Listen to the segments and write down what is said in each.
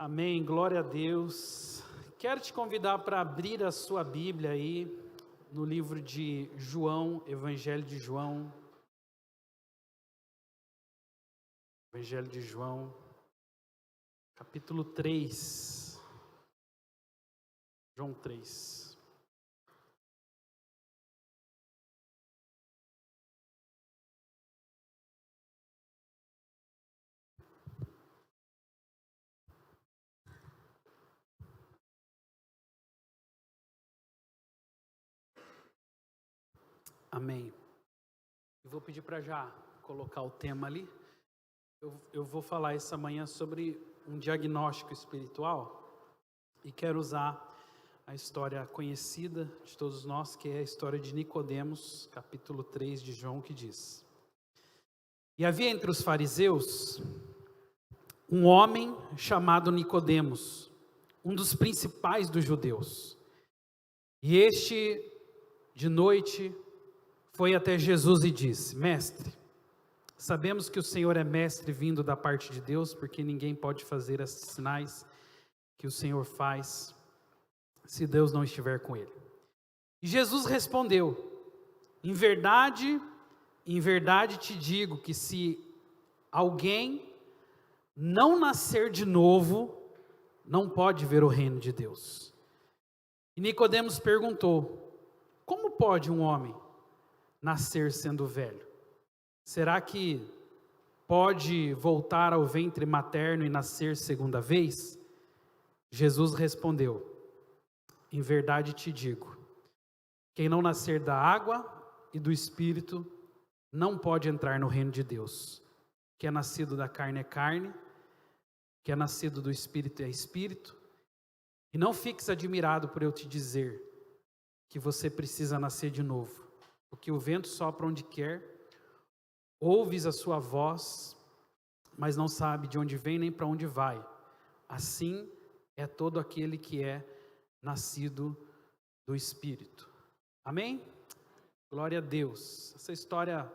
Amém, glória a Deus. Quero te convidar para abrir a sua Bíblia aí no livro de João, Evangelho de João. Evangelho de João, capítulo 3. João 3. Amém. Eu vou pedir para já colocar o tema ali. Eu vou falar essa manhã sobre um diagnóstico espiritual e quero usar a história conhecida de todos nós, que é a história de Nicodemos, capítulo 3 de João, que diz: E havia entre os fariseus um homem chamado Nicodemos, um dos principais dos judeus. E este, de noite, foi até Jesus e disse: Mestre, sabemos que o Senhor é mestre vindo da parte de Deus, porque ninguém pode fazer esses sinais que o Senhor faz, se Deus não estiver com ele. E Jesus respondeu: em verdade te digo que se alguém não nascer de novo, não pode ver o reino de Deus. E Nicodemos perguntou: como pode um homem nascer sendo velho? Será que pode voltar ao ventre materno e nascer segunda vez? Jesus respondeu: em verdade te digo, quem não nascer da água e do Espírito não pode entrar no reino de Deus. Que é nascido da carne é carne, que é nascido do Espírito é Espírito. E não fiques admirado por eu te dizer que você precisa nascer de novo, porque o vento sopra onde quer, ouves a sua voz, mas não sabe de onde vem nem para onde vai. Assim é todo aquele que é nascido do Espírito. Amém? Glória a Deus. Essa história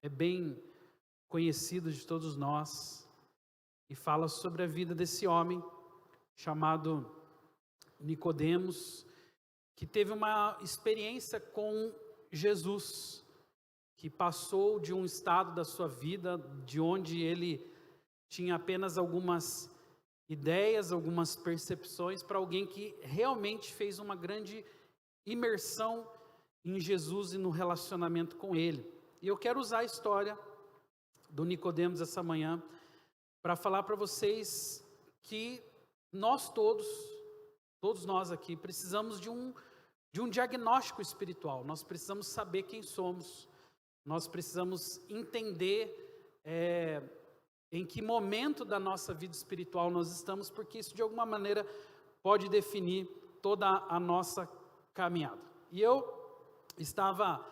é bem conhecida de todos nós e fala sobre a vida desse homem chamado Nicodemos, que teve uma experiência com Jesus, que passou de um estado da sua vida de onde ele tinha apenas algumas ideias, algumas percepções, para alguém que realmente fez uma grande imersão em Jesus e no relacionamento com ele. E eu quero usar a história do Nicodemos essa manhã para falar para vocês que nós todos nós aqui precisamos de um diagnóstico espiritual. Nós precisamos saber quem somos. Nós precisamos entender em que momento da nossa vida espiritual nós estamos, porque isso de alguma maneira pode definir toda a nossa caminhada. E eu estava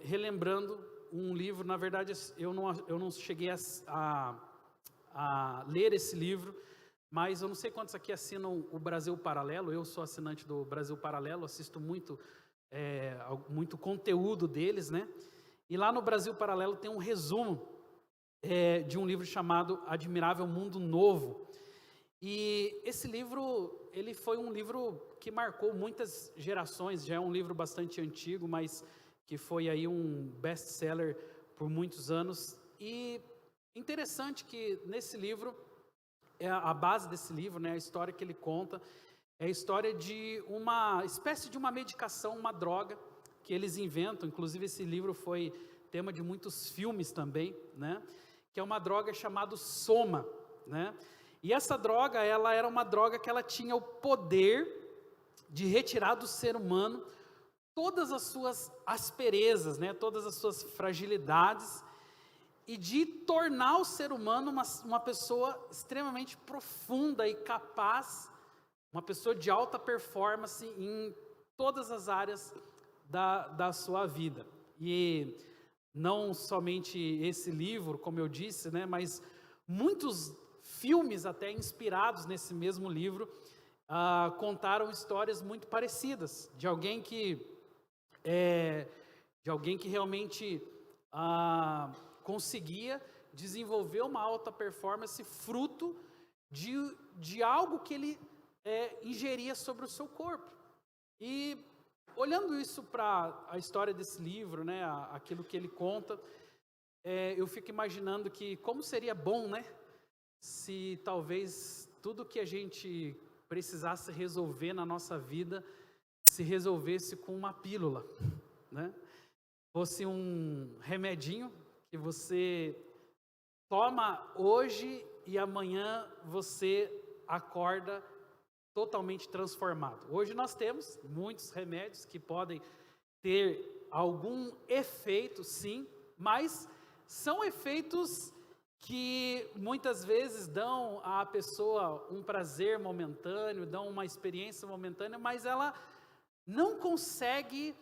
relembrando um livro. Na verdade eu não cheguei a ler esse livro, mas eu não sei quantos aqui assinam o Brasil Paralelo. Eu sou assinante do Brasil Paralelo, assisto muito conteúdo deles, né? E lá no Brasil Paralelo tem um resumo de um livro chamado Admirável Mundo Novo. E esse livro, ele foi um livro que marcou muitas gerações. Já é um livro bastante antigo, mas que foi aí um best-seller por muitos anos. E interessante que nesse livro, a base desse livro, né, a história que ele conta, é a história de uma espécie de uma medicação, uma droga que eles inventam. Inclusive esse livro foi tema de muitos filmes também, né, que é uma droga chamada Soma, né. E essa droga, ela era uma droga que ela tinha o poder de retirar do ser humano todas as suas asperezas, né, todas as suas fragilidades, e de tornar o ser humano uma pessoa extremamente profunda e capaz, uma pessoa de alta performance em todas as áreas da sua vida. E não somente esse livro, como eu disse, né, mas muitos filmes até inspirados nesse mesmo livro contaram histórias muito parecidas, de alguém que realmente conseguia desenvolver uma alta performance fruto de algo que ele ingeria sobre o seu corpo. E olhando isso para a história desse livro, né, aquilo que ele conta, eu fico imaginando que como seria bom, né, se talvez tudo que a gente precisasse resolver na nossa vida se resolvesse com uma pílula, né? Fosse um remedinho que você toma hoje e amanhã você acorda totalmente transformado. Hoje nós temos muitos remédios que podem ter algum efeito, sim, mas são efeitos que muitas vezes dão à pessoa um prazer momentâneo, dão uma experiência momentânea, mas ela não consegue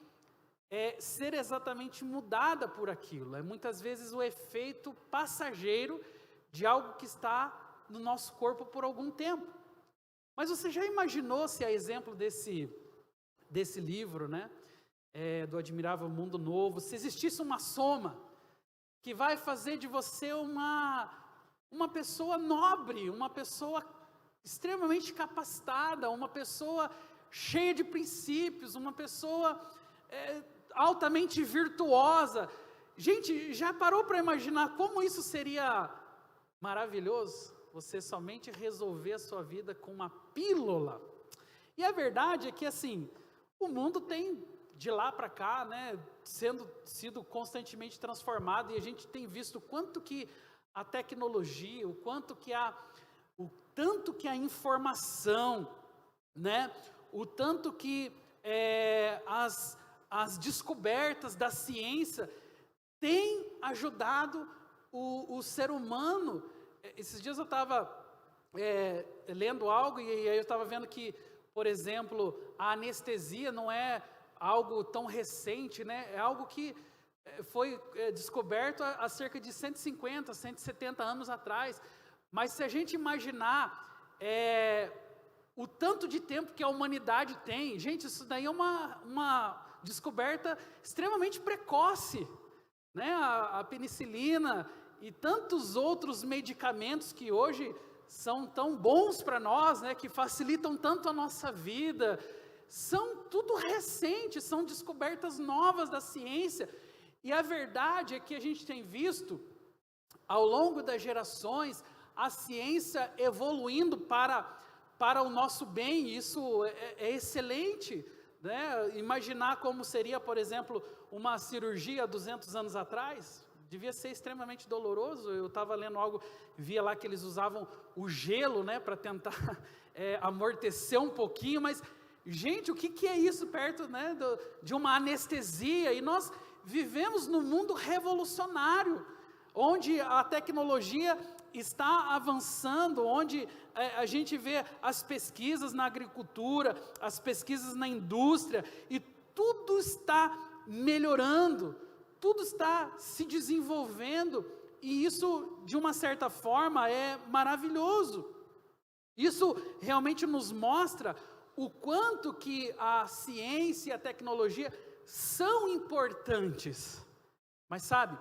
ser exatamente mudada por aquilo. É muitas vezes o efeito passageiro de algo que está no nosso corpo por algum tempo. Mas você já imaginou se, a exemplo desse livro, né, do Admirável Mundo Novo, se existisse uma soma que vai fazer de você uma pessoa nobre, uma pessoa extremamente capacitada, uma pessoa cheia de princípios, uma pessoa altamente virtuosa. Gente, já parou para imaginar como isso seria maravilhoso? Você somente resolver a sua vida com uma pílula. E a verdade é que, assim, o mundo tem de lá para cá, né, sido constantemente transformado, e a gente tem visto o quanto que a tecnologia, o tanto que a informação, né, o tanto que as descobertas da ciência têm ajudado o ser humano. Esses dias eu estava lendo algo e aí eu estava vendo que, por exemplo, a anestesia não é algo tão recente, né? É algo que foi descoberto há cerca de 150, 170 anos atrás. Mas se a gente imaginar o tanto de tempo que a humanidade tem, gente, isso daí é uma descoberta extremamente precoce, né? A penicilina e tantos outros medicamentos que hoje são tão bons para nós, né, que facilitam tanto a nossa vida, são tudo recentes, são descobertas novas da ciência. E a verdade é que a gente tem visto, ao longo das gerações, a ciência evoluindo para o nosso bem. Isso é excelente, né? Imaginar como seria, por exemplo, uma cirurgia 200 anos atrás, devia ser extremamente doloroso. Eu estava lendo algo, via lá que eles usavam o gelo, né, para tentar amortecer um pouquinho, mas, gente, o que é isso perto, né, de uma anestesia? E nós vivemos num mundo revolucionário, onde a tecnologia está avançando, onde a gente vê as pesquisas na agricultura, as pesquisas na indústria, e tudo está melhorando, tudo está se desenvolvendo, e isso, de uma certa forma, é maravilhoso. Isso realmente nos mostra o quanto que a ciência e a tecnologia são importantes. Mas sabe,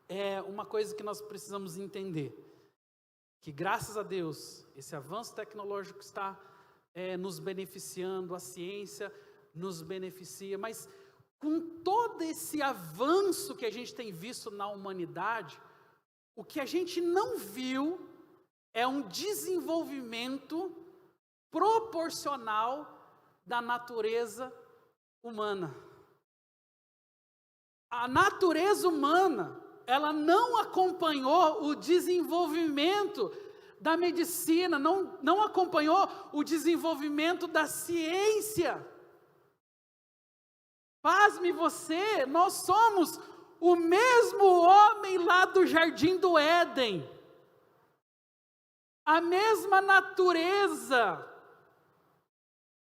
é uma coisa que nós precisamos entender, que graças a Deus, esse avanço tecnológico está nos beneficiando, a ciência nos beneficia, mas com todo esse avanço que a gente tem visto na humanidade, o que a gente não viu é um desenvolvimento proporcional da natureza humana. A natureza humana, ela não acompanhou o desenvolvimento da medicina, não acompanhou o desenvolvimento da ciência. Pasme você, nós somos o mesmo homem lá do Jardim do Éden. A mesma natureza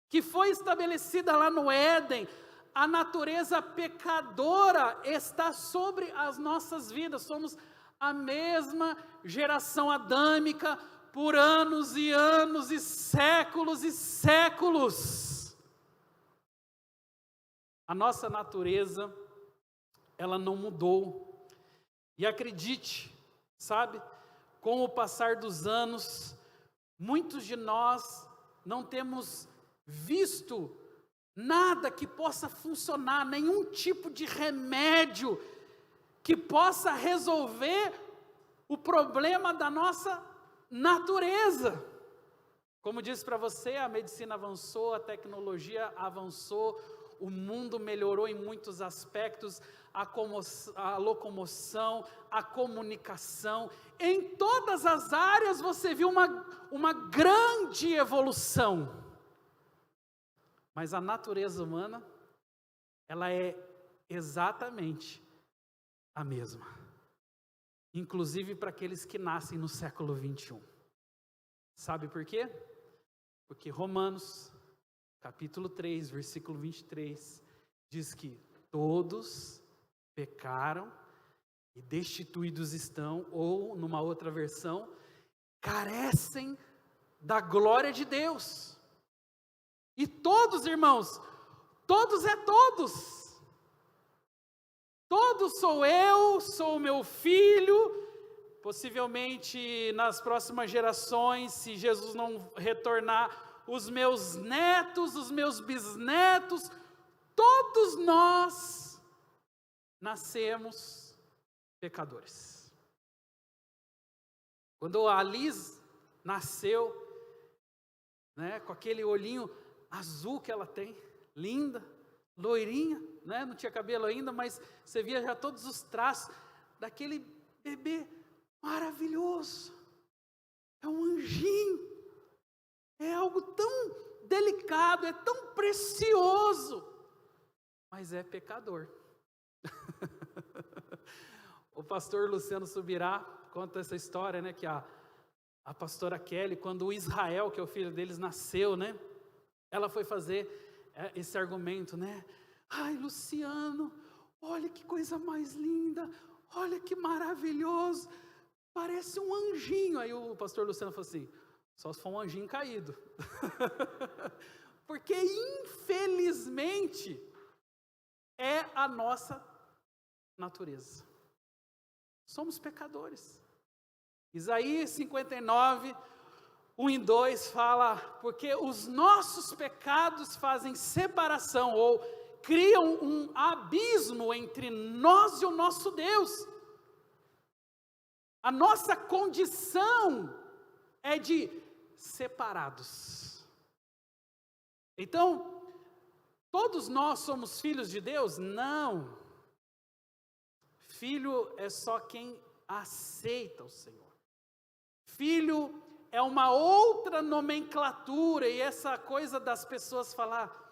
que foi estabelecida lá no Éden, a natureza pecadora está sobre as nossas vidas. Somos a mesma geração adâmica por anos e anos e séculos. A nossa natureza, ela não mudou. E acredite, sabe, com o passar dos anos, Muitos de nós não temos visto nada que possa funcionar, nenhum tipo de remédio que possa resolver o problema da nossa natureza. Como disse para você, a medicina avançou, a tecnologia avançou, o mundo melhorou em muitos aspectos, a locomoção, a comunicação, em todas as áreas você viu uma grande evolução. Mas a natureza humana, ela é exatamente a mesma. Inclusive para aqueles que nascem no século 21. Sabe por quê? Porque Romanos, capítulo 3, versículo 23, diz que todos pecaram e destituídos estão, ou numa outra versão, carecem da glória de Deus. E todos, irmãos, todos é todos. Todos sou eu, sou meu filho, possivelmente nas próximas gerações, se Jesus não retornar, os meus netos, os meus bisnetos, todos nós nascemos pecadores. Quando a Liz nasceu, né, com aquele olhinho azul que ela tem, linda, loirinha, né, não tinha cabelo ainda, mas você via já todos os traços daquele bebê maravilhoso. É um anjinho, é algo tão delicado, é tão precioso, mas é pecador. O pastor Luciano Subirá conta essa história, né, que a pastora Kelly, quando o Israel, que é o filho deles, nasceu, né, ela foi fazer esse argumento, né, ai Luciano, olha que coisa mais linda, olha que maravilhoso, parece um anjinho. Aí o pastor Luciano falou assim, só se for um anjinho caído. Porque infelizmente é a nossa natureza. Somos pecadores. Isaías 59, 1 e 2 fala, porque os nossos pecados fazem separação, ou criam um abismo entre nós e o nosso Deus. A nossa condição é de separados. Então, todos nós somos filhos de Deus? Não. Filho é só quem aceita o Senhor. Filho é uma outra nomenclatura, e essa coisa das pessoas falar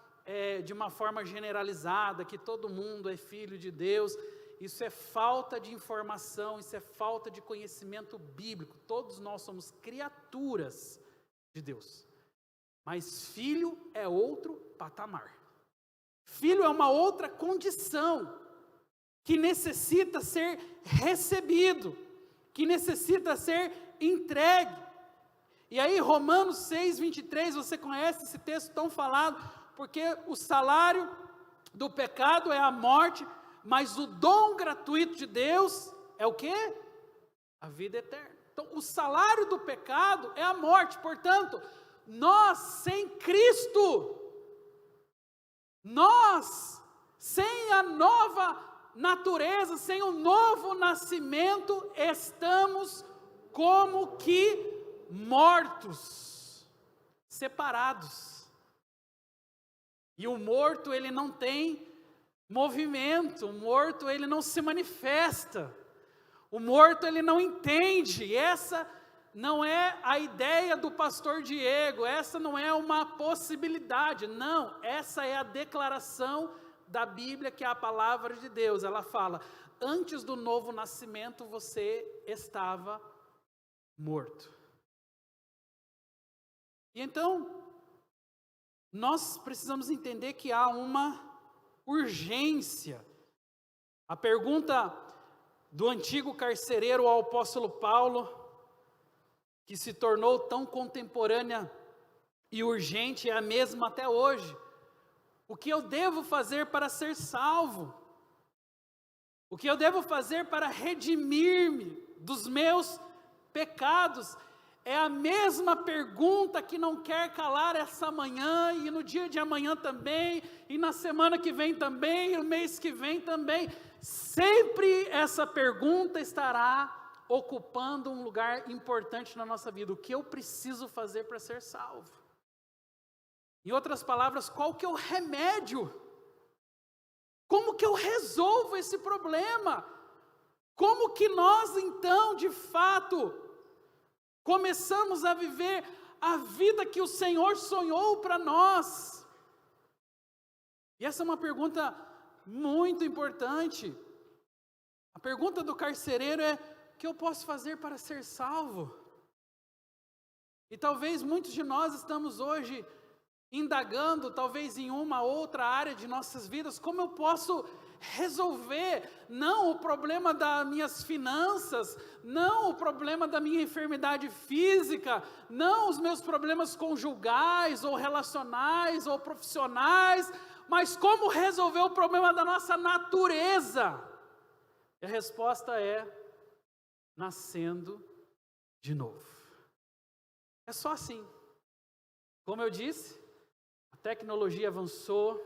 de uma forma generalizada, que todo mundo é filho de Deus, isso é falta de informação, isso é falta de conhecimento bíblico. Todos nós somos criaturas de Deus, mas filho é outro patamar. Filho é uma outra condição, que necessita ser recebido, que necessita ser entregue. E aí Romanos 6, 23, você conhece esse texto tão falado, porque o salário do pecado é a morte, mas o dom gratuito de Deus é o quê? A vida eterna. Então o salário do pecado é a morte, portanto, nós sem Cristo, nós sem a nova natureza, sem o novo nascimento, estamos como que mortos, separados. E o morto, ele não tem movimento, o morto, ele não se manifesta, o morto, ele não entende. E essa não é a ideia do pastor Diego, essa não é uma possibilidade, não, essa é a declaração da Bíblia, que é a palavra de Deus. Ela fala, antes do novo nascimento você estava morto. E então, nós precisamos entender que há uma urgência. A pergunta do antigo carcereiro ao apóstolo Paulo, que se tornou tão contemporânea e urgente, é a mesma até hoje. O que eu devo fazer para ser salvo? O que eu devo fazer para redimir-me dos meus pecados? É a mesma pergunta que não quer calar essa manhã, e no dia de amanhã também, e na semana que vem também, e no mês que vem também. Sempre essa pergunta estará ocupando um lugar importante na nossa vida. O que eu preciso fazer para ser salvo? Em outras palavras, qual que é o remédio? Como que eu resolvo esse problema? Como que nós então, de fato, começamos a viver a vida que o Senhor sonhou para nós? E essa é uma pergunta muito importante. A pergunta do carcereiro é: o que eu posso fazer para ser salvo? E talvez muitos de nós estamos hoje indagando, talvez em uma outra área de nossas vidas, como eu posso resolver, não o problema das minhas finanças, não o problema da minha enfermidade física, não os meus problemas conjugais, ou relacionais, ou profissionais, mas como resolver o problema da nossa natureza? E a resposta é: nascendo de novo. É só assim. Como eu disse, a tecnologia avançou,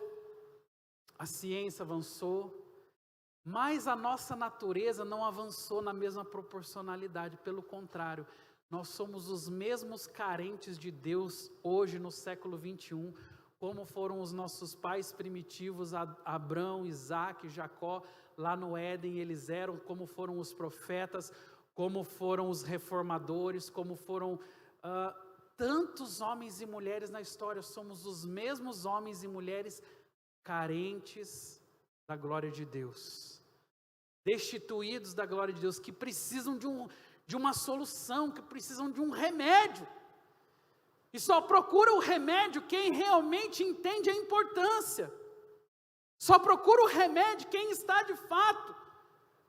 a ciência avançou, mas a nossa natureza não avançou na mesma proporcionalidade. Pelo contrário, nós somos os mesmos carentes de Deus hoje no século 21, como foram os nossos pais primitivos, Abraão, Isaac, Jacó, lá no Éden. Eles eram, como foram os profetas, como foram os reformadores, como foram tantos homens e mulheres na história. Somos os mesmos homens e mulheres carentes da glória de Deus, destituídos da glória de Deus, que precisam de uma solução, que precisam de um remédio. E só procura o remédio quem realmente entende a importância. Só procura o remédio quem está de fato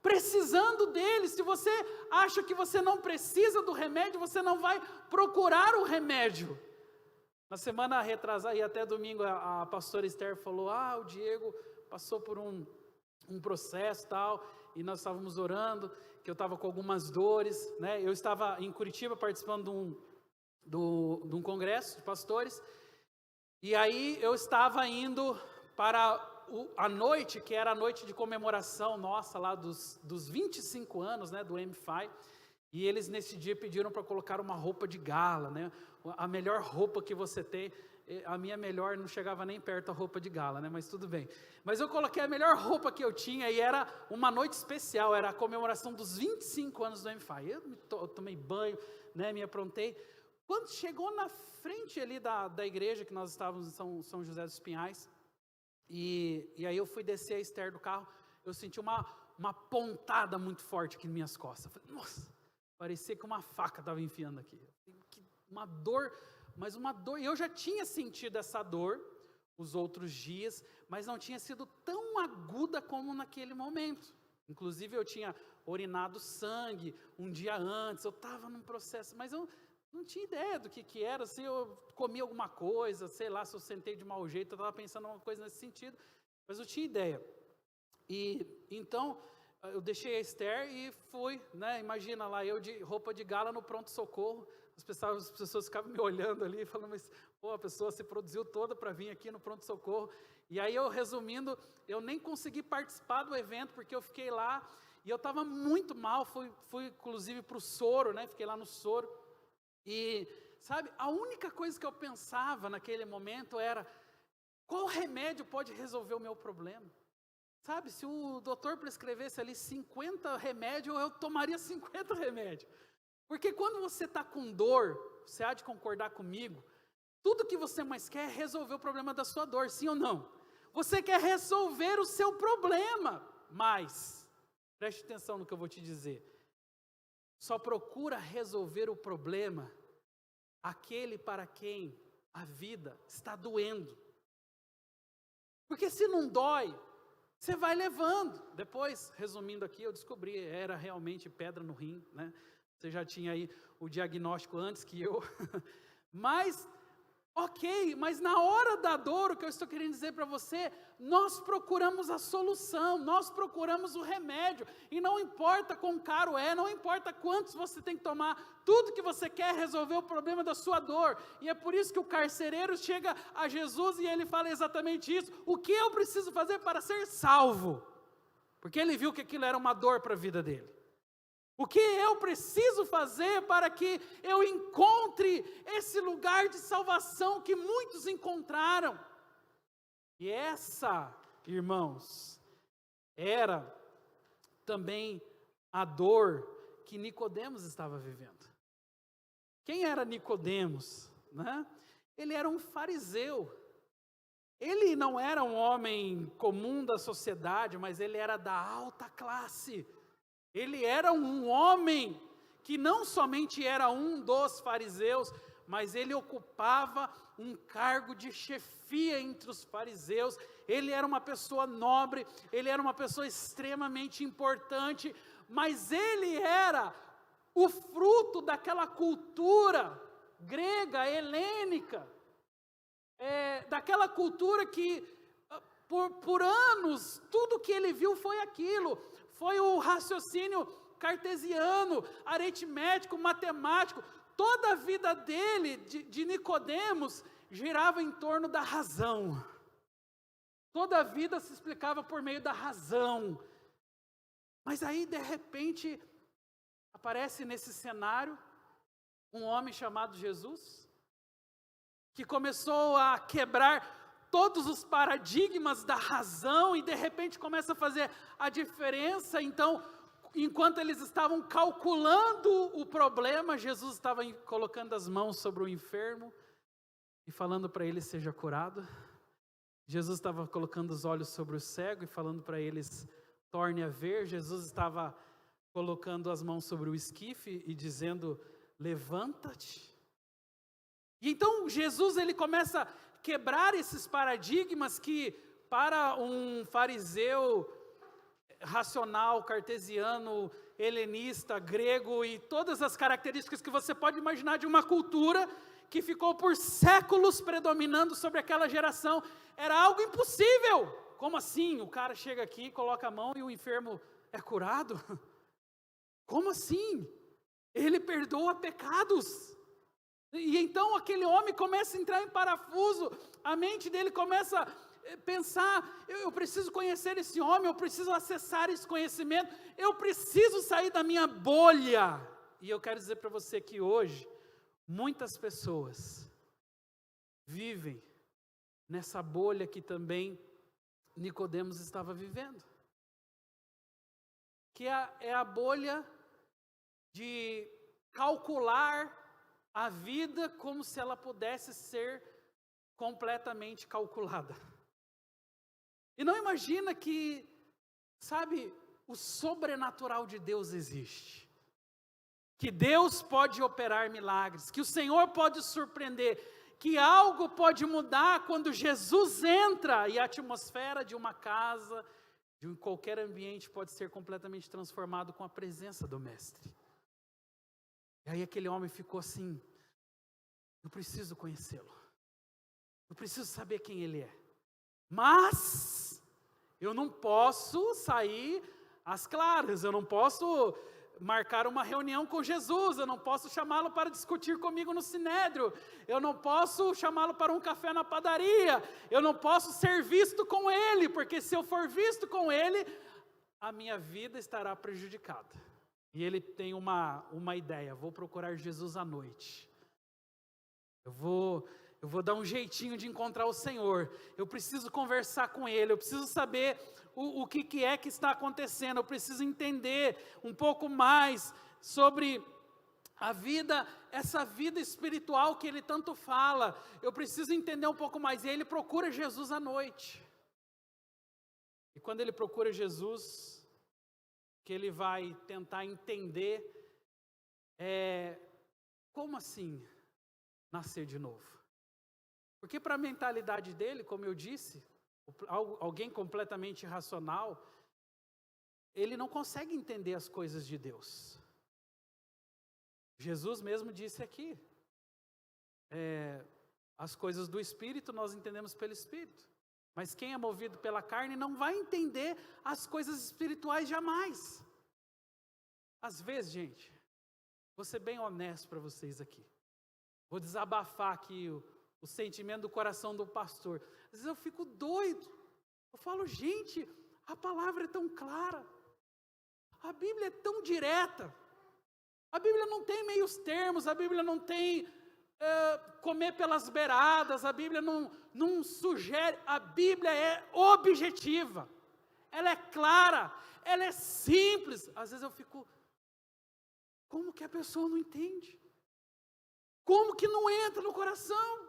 precisando dele. Se você acha que você não precisa do remédio, você não vai procurar o remédio. Na semana retrasada, e até domingo, a pastora Esther falou: o Diego passou por um processo tal, e nós estávamos orando, que eu estava com algumas dores, né? Eu estava em Curitiba participando de um congresso de pastores, e aí eu estava indo para a noite, que era a noite de comemoração nossa, lá dos 25 anos, né, do M5, e eles nesse dia pediram para colocar uma roupa de gala, né, a melhor roupa que você tem. A minha melhor não chegava nem perto da roupa de gala, né, mas tudo bem. Mas eu coloquei a melhor roupa que eu tinha, e era uma noite especial, era a comemoração dos 25 anos do M5, eu tomei banho, né, me aprontei. Quando chegou na frente ali da igreja, que nós estávamos em São José dos Pinhais, e aí eu fui descer a Esther do carro, eu senti uma pontada muito forte aqui nas minhas costas. Eu falei: nossa, parecia que uma faca estava enfiando aqui. Uma dor, mas uma dor. E eu já tinha sentido essa dor os outros dias, mas não tinha sido tão aguda como naquele momento. Inclusive eu tinha urinado sangue um dia antes, eu estava num processo, mas eu não tinha ideia do que era, se eu comi alguma coisa, sei lá, se eu sentei de mau jeito, eu estava pensando em uma coisa nesse sentido, mas eu tinha ideia. E então eu deixei a Esther e fui, né, imagina lá, eu de roupa de gala no pronto-socorro, as pessoas ficavam me olhando ali, falando: mas pô, a pessoa se produziu toda para vir aqui no pronto-socorro. E aí eu, resumindo, eu nem consegui participar do evento, porque eu fiquei lá, e eu estava muito mal, fui inclusive para o soro, né, fiquei lá no soro. E, sabe, a única coisa que eu pensava naquele momento era: qual remédio pode resolver o meu problema? Sabe, se o doutor prescrevesse ali 50 remédios, eu tomaria 50 remédios. Porque quando você está com dor, você há de concordar comigo, tudo que você mais quer é resolver o problema da sua dor, sim ou não? Você quer resolver o seu problema, mas, preste atenção no que eu vou te dizer, só procura resolver o problema aquele para quem a vida está doendo. Porque se não dói, você vai levando. Depois, resumindo aqui, eu descobri, era realmente pedra no rim, né? Você já tinha aí o diagnóstico antes que eu. Mas Ok, mas na hora da dor, o que eu estou querendo dizer para você, nós procuramos a solução, nós procuramos o remédio, e não importa quão caro é, não importa quantos você tem que tomar, tudo que você quer é resolver o problema da sua dor, e é por isso que o carcereiro chega a Jesus e ele fala exatamente isso: o que eu preciso fazer para ser salvo? Porque ele viu que aquilo era uma dor para a vida dele. O que eu preciso fazer para que eu encontre esse lugar de salvação que muitos encontraram? E essa, irmãos, era também a dor que Nicodemos estava vivendo. Quem era Nicodemos, né? Ele era um fariseu. Ele não era um homem comum da sociedade, mas ele era da alta classe. Ele era um homem que não somente era um dos fariseus, mas ele ocupava um cargo de chefia entre os fariseus. Ele era uma pessoa nobre, ele era uma pessoa extremamente importante, mas ele era o fruto daquela cultura grega, helênica, daquela cultura que por anos, tudo que ele viu foi aquilo. Foi o raciocínio cartesiano, aritmético, matemático. Toda a vida dele, de Nicodemos, girava em torno da razão. Toda a vida se explicava por meio da razão. Mas aí, de repente, aparece nesse cenário um homem chamado Jesus, que começou a quebrar todos os paradigmas da razão e de repente começa a fazer a diferença. Então, enquanto eles estavam calculando o problema, Jesus estava colocando as mãos sobre o enfermo e falando para ele: seja curado. Jesus estava colocando os olhos sobre o cego e falando para eles: torne a ver. Jesus estava colocando as mãos sobre o esquife e dizendo: levanta-te. E então Jesus, ele começa a quebrar esses paradigmas que para um fariseu racional, cartesiano, helenista, grego e todas as características que você pode imaginar de uma cultura que ficou por séculos predominando sobre aquela geração, era algo impossível. Como assim? O cara chega aqui, coloca a mão e o enfermo é curado? Como assim? Ele perdoa pecados. E então aquele homem começa a entrar em parafuso, a mente dele começa a pensar: eu preciso conhecer esse homem, eu preciso acessar esse conhecimento, eu preciso sair da minha bolha. E eu quero dizer para você que hoje, muitas pessoas vivem nessa bolha que também Nicodemos estava vivendo, que é a bolha de calcular a vida como se ela pudesse ser completamente calculada. E não imagina que, sabe, o sobrenatural de Deus existe. Que Deus pode operar milagres, que o Senhor pode surpreender, que algo pode mudar quando Jesus entra e a atmosfera de uma casa, de qualquer ambiente pode ser completamente transformado com a presença do Mestre. E aí aquele homem ficou assim: eu preciso conhecê-lo, eu preciso saber quem ele é, mas eu não posso sair às claras, eu não posso marcar uma reunião com Jesus, eu não posso chamá-lo para discutir comigo no Sinédrio, eu não posso chamá-lo para um café na padaria, eu não posso ser visto com ele, porque se eu for visto com ele, a minha vida estará prejudicada. E ele tem uma ideia: vou procurar Jesus à noite, eu vou dar um jeitinho de encontrar o Senhor, eu preciso conversar com Ele, eu preciso saber o que é que está acontecendo, eu preciso entender um pouco mais sobre a vida, essa vida espiritual que ele tanto fala, eu preciso entender um pouco mais. E aí ele procura Jesus à noite, e quando ele procura Jesus, que ele vai tentar entender, como assim nascer de novo? Porque para a mentalidade dele, como eu disse, alguém completamente irracional, ele não consegue entender as coisas de Deus. Jesus mesmo disse aqui, As coisas do Espírito nós entendemos pelo Espírito. Mas quem é movido pela carne não vai entender as coisas espirituais jamais. Às vezes, gente, vou ser bem honesto para vocês aqui. Vou desabafar aqui o sentimento do coração do pastor. Às vezes eu fico doido. Eu falo, gente, a palavra é tão clara. A Bíblia é tão direta. A Bíblia não tem meios termos. A Bíblia não tem comer pelas beiradas. A Bíblia não sugere. A Bíblia é objetiva. Ela é clara. Ela é simples. Às vezes eu fico, como que a pessoa não entende? Como que não entra no coração?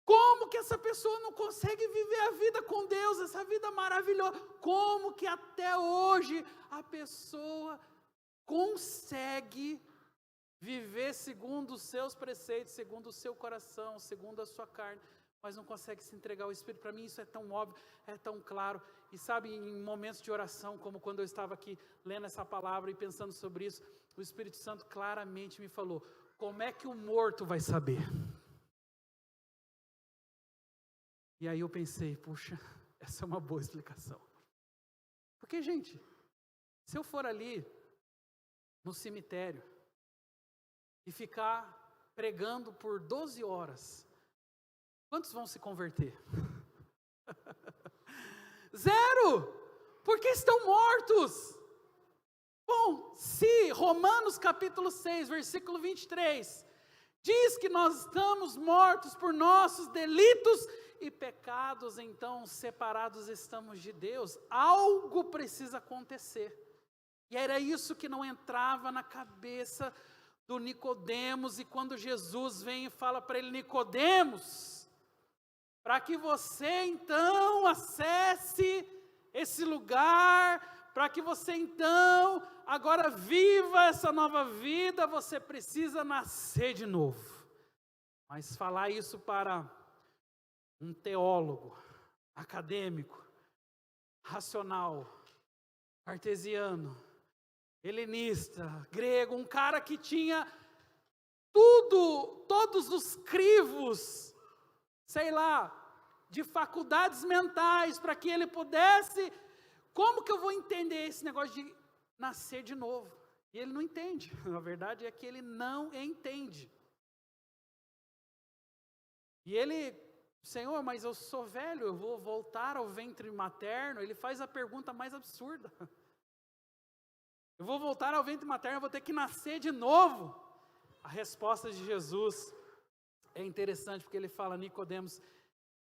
Como que essa pessoa não consegue viver a vida com Deus, essa vida maravilhosa? Como que até hoje a pessoa consegue viver segundo os seus preceitos, segundo o seu coração, segundo a sua carne, mas não consegue se entregar ao Espírito? Para mim isso é tão óbvio, é tão claro. E sabe, em momentos de oração, como quando eu estava aqui lendo essa palavra e pensando sobre isso, o Espírito Santo claramente me falou, como é que o morto vai saber? E aí eu pensei, puxa, essa é uma boa explicação. Porque, gente, se eu for ali no cemitério e ficar pregando por 12 horas, quantos vão se converter? 0! Porque estão mortos. Bom, se Romanos capítulo 6, versículo 23, diz que nós estamos mortos por nossos delitos e pecados, então separados estamos de Deus. Algo precisa acontecer. E era isso que não entrava na cabeça do Nicodemos. E quando Jesus vem e fala para ele, Nicodemos, para que você então acesse esse lugar, para que você então agora viva essa nova vida, você precisa nascer de novo. Mas falar isso para um teólogo, acadêmico, racional, cartesiano, helenista, grego, um cara que tinha todos os crivos, sei lá, de faculdades mentais, para que ele pudesse, como que eu vou entender esse negócio de nascer de novo? E ele não entende, a verdade é que ele não entende. E ele, Senhor, mas eu sou velho, eu vou voltar ao ventre materno? Ele faz a pergunta mais absurda. Eu vou voltar ao ventre materno, eu vou ter que nascer de novo? A resposta de Jesus é interessante, porque ele fala, Nicodemos,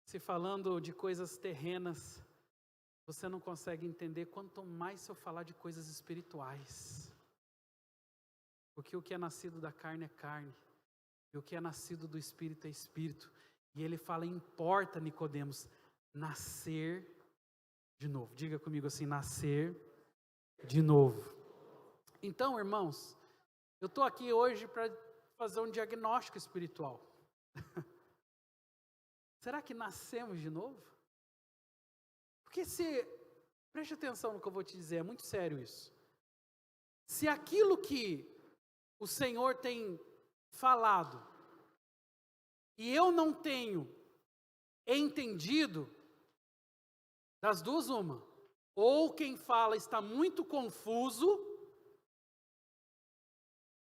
se falando de coisas terrenas, você não consegue entender, quanto mais se eu falar de coisas espirituais. Porque o que é nascido da carne é carne, e o que é nascido do Espírito é Espírito. E ele fala, importa, Nicodemos, nascer de novo. Diga comigo assim, nascer de novo. Então, irmãos, eu estou aqui hoje para fazer um diagnóstico espiritual. Será que nascemos de novo? Porque preste atenção no que eu vou te dizer, é muito sério isso. Se aquilo que o Senhor tem falado, e eu não tenho entendido, das duas uma, ou quem fala está muito confuso,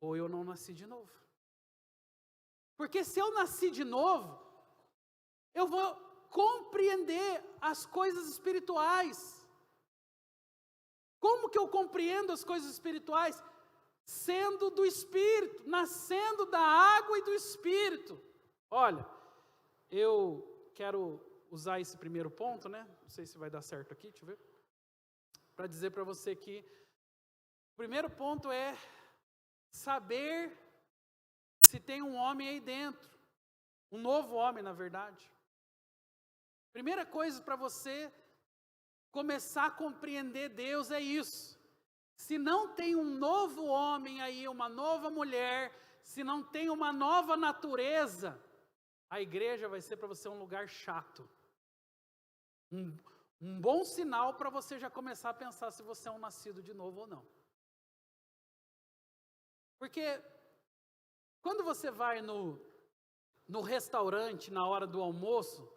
ou eu não nasci de novo. Porque se eu nasci de novo, eu vou compreender as coisas espirituais. Como que eu compreendo as coisas espirituais? Sendo do Espírito, nascendo da água e do Espírito. Olha, eu quero usar esse primeiro ponto, né? Não sei se vai dar certo aqui, deixa eu ver. Para dizer para você que o primeiro ponto é saber se tem um homem aí dentro. Um novo homem, na verdade. Primeira coisa para você começar a compreender Deus é isso. Se não tem um novo homem aí, uma nova mulher, se não tem uma nova natureza, a igreja vai ser para você um lugar chato. Um bom sinal para você já começar a pensar se você é um nascido de novo ou não. Porque quando você vai no no restaurante, na hora do almoço,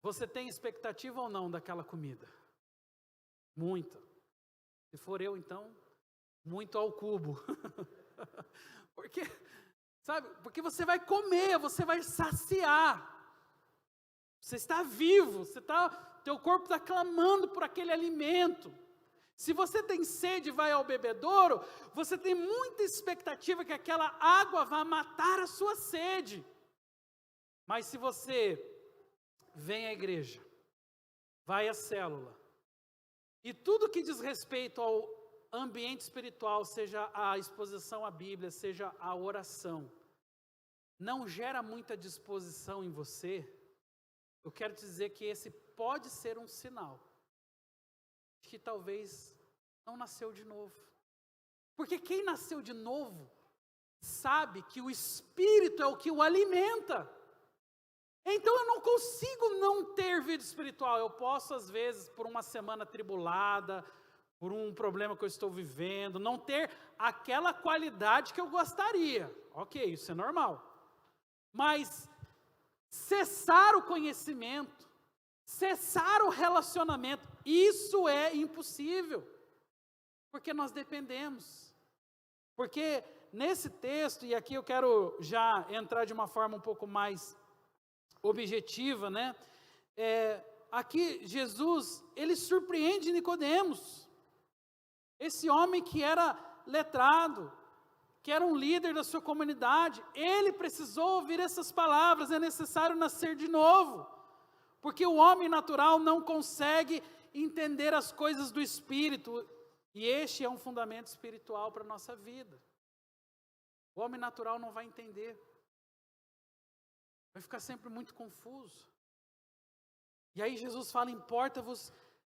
você tem expectativa ou não daquela comida? Muita. Se for eu, então, muito ao cubo. Porque, sabe, porque você vai comer, você vai saciar. Você está vivo, teu corpo está clamando por aquele alimento. Se você tem sede e vai ao bebedouro, você tem muita expectativa que aquela água vá matar a sua sede. Mas se você vem à igreja, vai à célula, e tudo que diz respeito ao ambiente espiritual, seja a exposição à Bíblia, seja a oração, não gera muita disposição em você, eu quero te dizer que esse pode ser um sinal de que talvez não nasceu de novo. Porque quem nasceu de novo sabe que o Espírito é o que o alimenta. Então eu não consigo não ter vida espiritual. Eu posso, às vezes, por uma semana atribulada, por um problema que eu estou vivendo, não ter aquela qualidade que eu gostaria. Ok, isso é normal. Mas cessar o conhecimento, cessar o relacionamento, isso é impossível. Porque nós dependemos. Porque nesse texto, e aqui eu quero já entrar de uma forma um pouco mais objetiva, né? Aqui Jesus, ele surpreende Nicodemos. Esse homem que era letrado, que era um líder da sua comunidade, ele precisou ouvir essas palavras: é necessário nascer de novo, porque o homem natural não consegue entender as coisas do Espírito, e este é um fundamento espiritual para a nossa vida. O homem natural não vai entender, vai ficar sempre muito confuso. E aí Jesus fala: importa-vos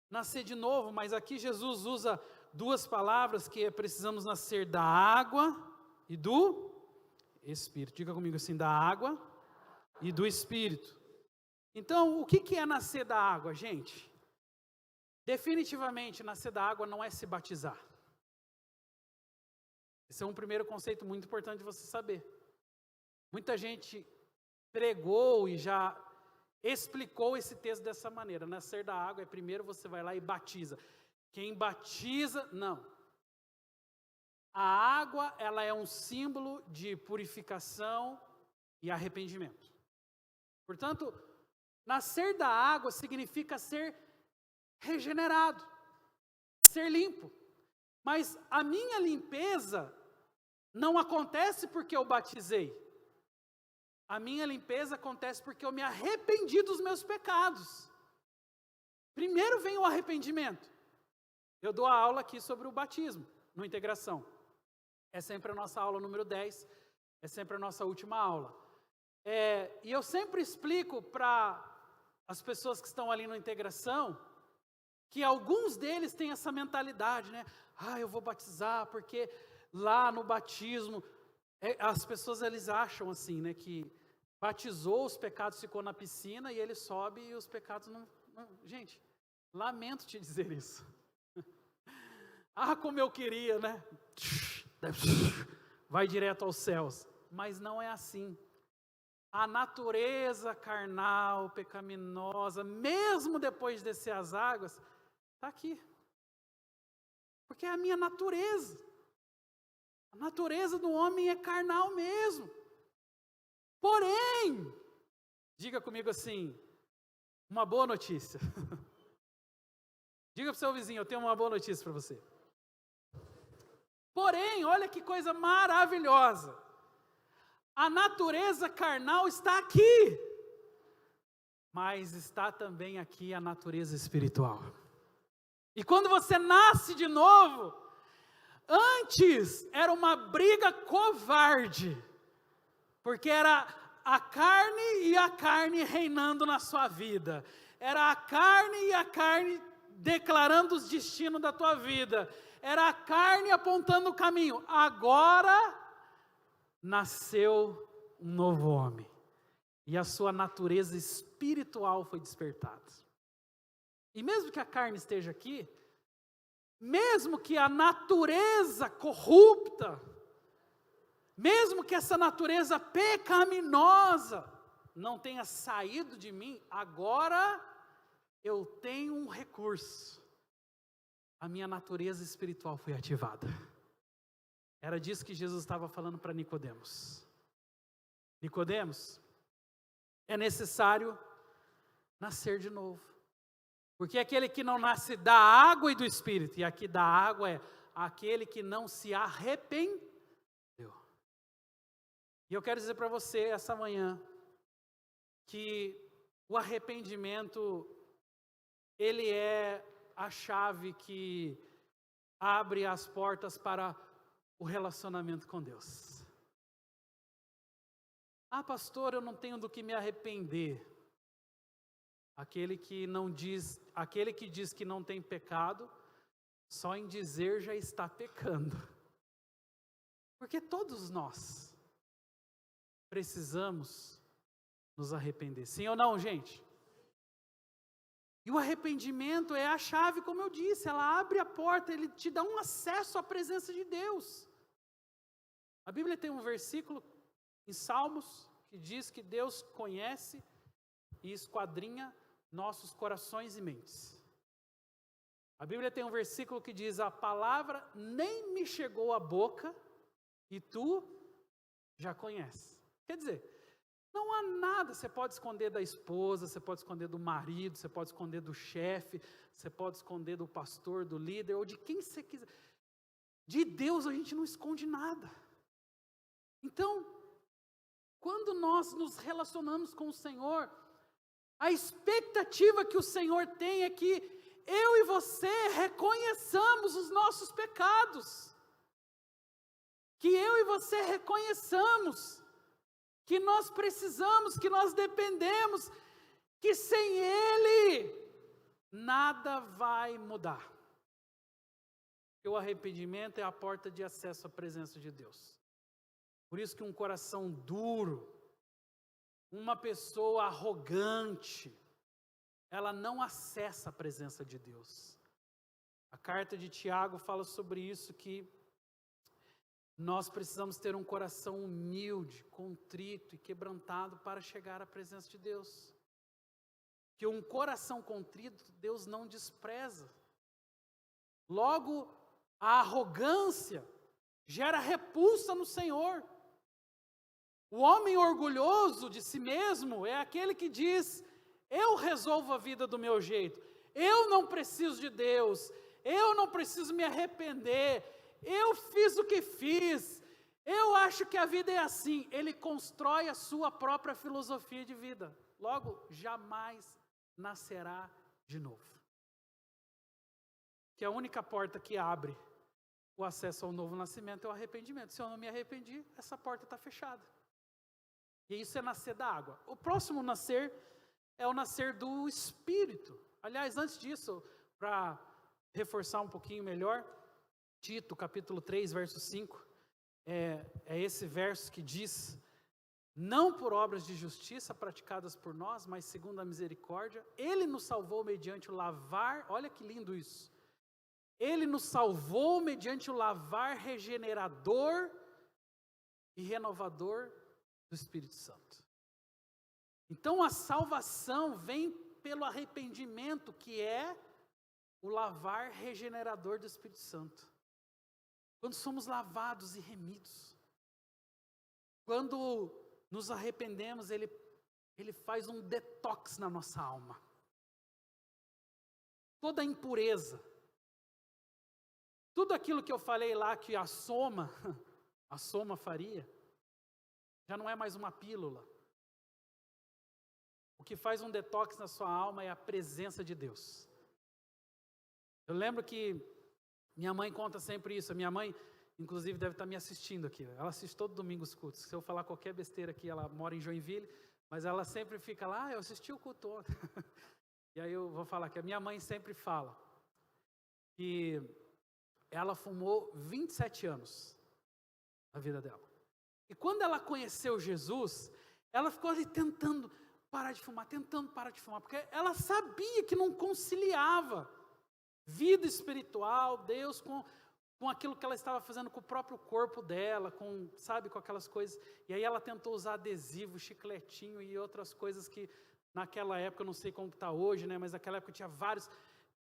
nascer de novo, mas aqui Jesus usa duas palavras, que precisamos nascer da água e do Espírito. Diga comigo assim: da água e do Espírito. Então, o que é nascer da água, gente? Definitivamente, nascer da água não é se batizar. Esse é um primeiro conceito muito importante de você saber. Muita gente pregou e já explicou esse texto dessa maneira: nascer da água é primeiro você vai lá e batiza. Quem batiza, não. A água, ela é um símbolo de purificação e arrependimento. Portanto, nascer da água significa ser regenerado, ser limpo. Mas a minha limpeza não acontece porque eu batizei. A minha limpeza acontece porque eu me arrependi dos meus pecados. Primeiro vem o arrependimento. Eu dou a aula aqui sobre o batismo, no Integração. É sempre a nossa aula número 10, é sempre a nossa última aula. E eu sempre explico para as pessoas que estão ali no Integração, que alguns deles têm essa mentalidade, né? Eu vou batizar porque lá no batismo, as pessoas eles acham assim, né? Que batizou, os pecados ficou na piscina e ele sobe e os pecados não... Gente, lamento te dizer isso. Como eu queria, né? Vai direto aos céus. Mas não é assim. A natureza carnal, pecaminosa, mesmo depois de descer as águas, está aqui. Porque é a minha natureza. A natureza do homem é carnal mesmo. Porém, diga comigo assim, uma boa notícia. Diga para o seu vizinho: eu tenho uma boa notícia para você. Porém, olha que coisa maravilhosa. A natureza carnal está aqui, mas está também aqui a natureza espiritual. E quando você nasce de novo, antes era uma briga covarde, porque era a carne e a carne reinando na sua vida. Era a carne e a carne declarando os destinos da tua vida. Era a carne apontando o caminho. Agora nasceu um novo homem. E a sua natureza espiritual foi despertada. E mesmo que a carne esteja aqui, mesmo que a natureza corrupta, mesmo que essa natureza pecaminosa não tenha saído de mim, agora eu tenho um recurso. A minha natureza espiritual foi ativada. Era disso que Jesus estava falando para Nicodemos. Nicodemos, é necessário nascer de novo. Porque aquele que não nasce da água e do Espírito, e aqui da água é aquele que não se arrependeu. E eu quero dizer para você essa manhã, que o arrependimento, ele é a chave que abre as portas para o relacionamento com Deus. Ah, pastor, eu não tenho do que me arrepender. Aquele que diz que não tem pecado, só em dizer já está pecando. Porque todos nós precisamos nos arrepender. Sim ou não, gente? E o arrependimento é a chave, como eu disse, ela abre a porta, ele te dá um acesso à presença de Deus. A Bíblia tem um versículo em Salmos que diz que Deus conhece e esquadrinha nossos corações e mentes. A Bíblia tem um versículo que diz: a palavra nem me chegou à boca e tu já conheces. Quer dizer, não há nada, você pode esconder da esposa, você pode esconder do marido, você pode esconder do chefe, você pode esconder do pastor, do líder, ou de quem você quiser. De Deus a gente não esconde nada. Então, quando nós nos relacionamos com o Senhor, a expectativa que o Senhor tem é que eu e você reconheçamos os nossos pecados. Que eu e você reconheçamos que nós precisamos, que nós dependemos, que sem Ele nada vai mudar. Porque o arrependimento é a porta de acesso à presença de Deus. Por isso que um coração duro, uma pessoa arrogante, ela não acessa a presença de Deus. A carta de Tiago fala sobre isso, que nós precisamos ter um coração humilde, contrito e quebrantado para chegar à presença de Deus. Que um coração contrito, Deus não despreza. Logo, a arrogância gera repulsa no Senhor. O homem orgulhoso de si mesmo é aquele que diz: eu resolvo a vida do meu jeito, eu não preciso de Deus, eu não preciso me arrepender, eu fiz o que fiz, eu acho que a vida é assim. Ele constrói a sua própria filosofia de vida, logo jamais nascerá de novo. Que a única porta que abre o acesso ao novo nascimento é o arrependimento. Se eu não me arrependi, essa porta está fechada. E isso é nascer da água. O próximo nascer é o nascer do Espírito. Aliás, antes disso, para reforçar um pouquinho melhor, Tito, capítulo 3, verso 5, é esse verso que diz: não por obras de justiça praticadas por nós, mas segundo a misericórdia, Ele nos salvou mediante o lavar, olha que lindo isso, Ele nos salvou mediante o lavar regenerador e renovador do Espírito Santo. Então a salvação vem pelo arrependimento, que é o lavar regenerador do Espírito Santo. Quando somos lavados e remidos, quando nos arrependemos, Ele faz um detox na nossa alma. Toda a impureza, tudo aquilo que eu falei lá que a soma faria, já não é mais uma pílula. O que faz um detox na sua alma é a presença de Deus. Eu lembro que minha mãe conta sempre isso. A minha mãe, inclusive, deve estar me assistindo aqui. Ela assiste todo domingo os cultos. Se eu falar qualquer besteira aqui, ela mora em Joinville, mas ela sempre fica lá: eu assisti o culto ontem. E aí eu vou falar que a minha mãe sempre fala que ela fumou 27 anos na vida dela. E quando ela conheceu Jesus, ela ficou ali tentando parar de fumar, porque ela sabia que não conciliava vida espiritual, Deus, com com aquilo que ela estava fazendo com o próprio corpo dela, sabe, com aquelas coisas. E aí ela tentou usar adesivo, chicletinho e outras coisas que naquela época, eu não sei como está hoje, né, mas naquela época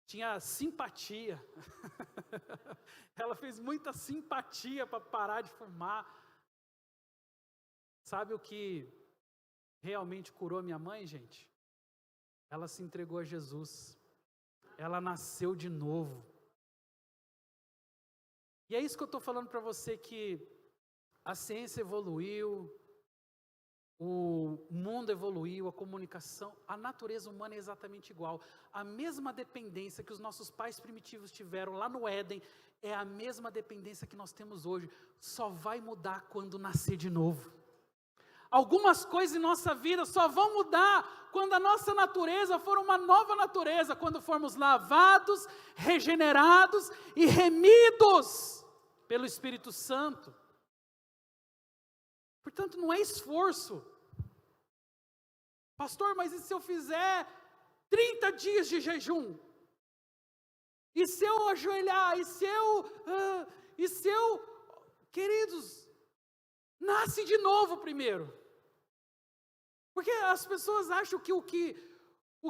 tinha simpatia. Ela fez muita simpatia para parar de fumar. Sabe o que realmente curou minha mãe, gente? Ela se entregou a Jesus. Ela nasceu de novo. E é isso que eu estou falando para você, que a ciência evoluiu, o mundo evoluiu, a comunicação, a natureza humana é exatamente igual. A mesma dependência que os nossos pais primitivos tiveram lá no Éden, é a mesma dependência que nós temos hoje. Só vai mudar quando nascer de novo. Algumas coisas em nossa vida só vão mudar quando a nossa natureza for uma nova natureza, quando formos lavados, regenerados e remidos pelo Espírito Santo. Portanto, não é esforço. Pastor, mas e se eu fizer 30 dias de jejum? E se eu ajoelhar? E se eu... Queridos, nasce de novo primeiro. Porque as pessoas acham que o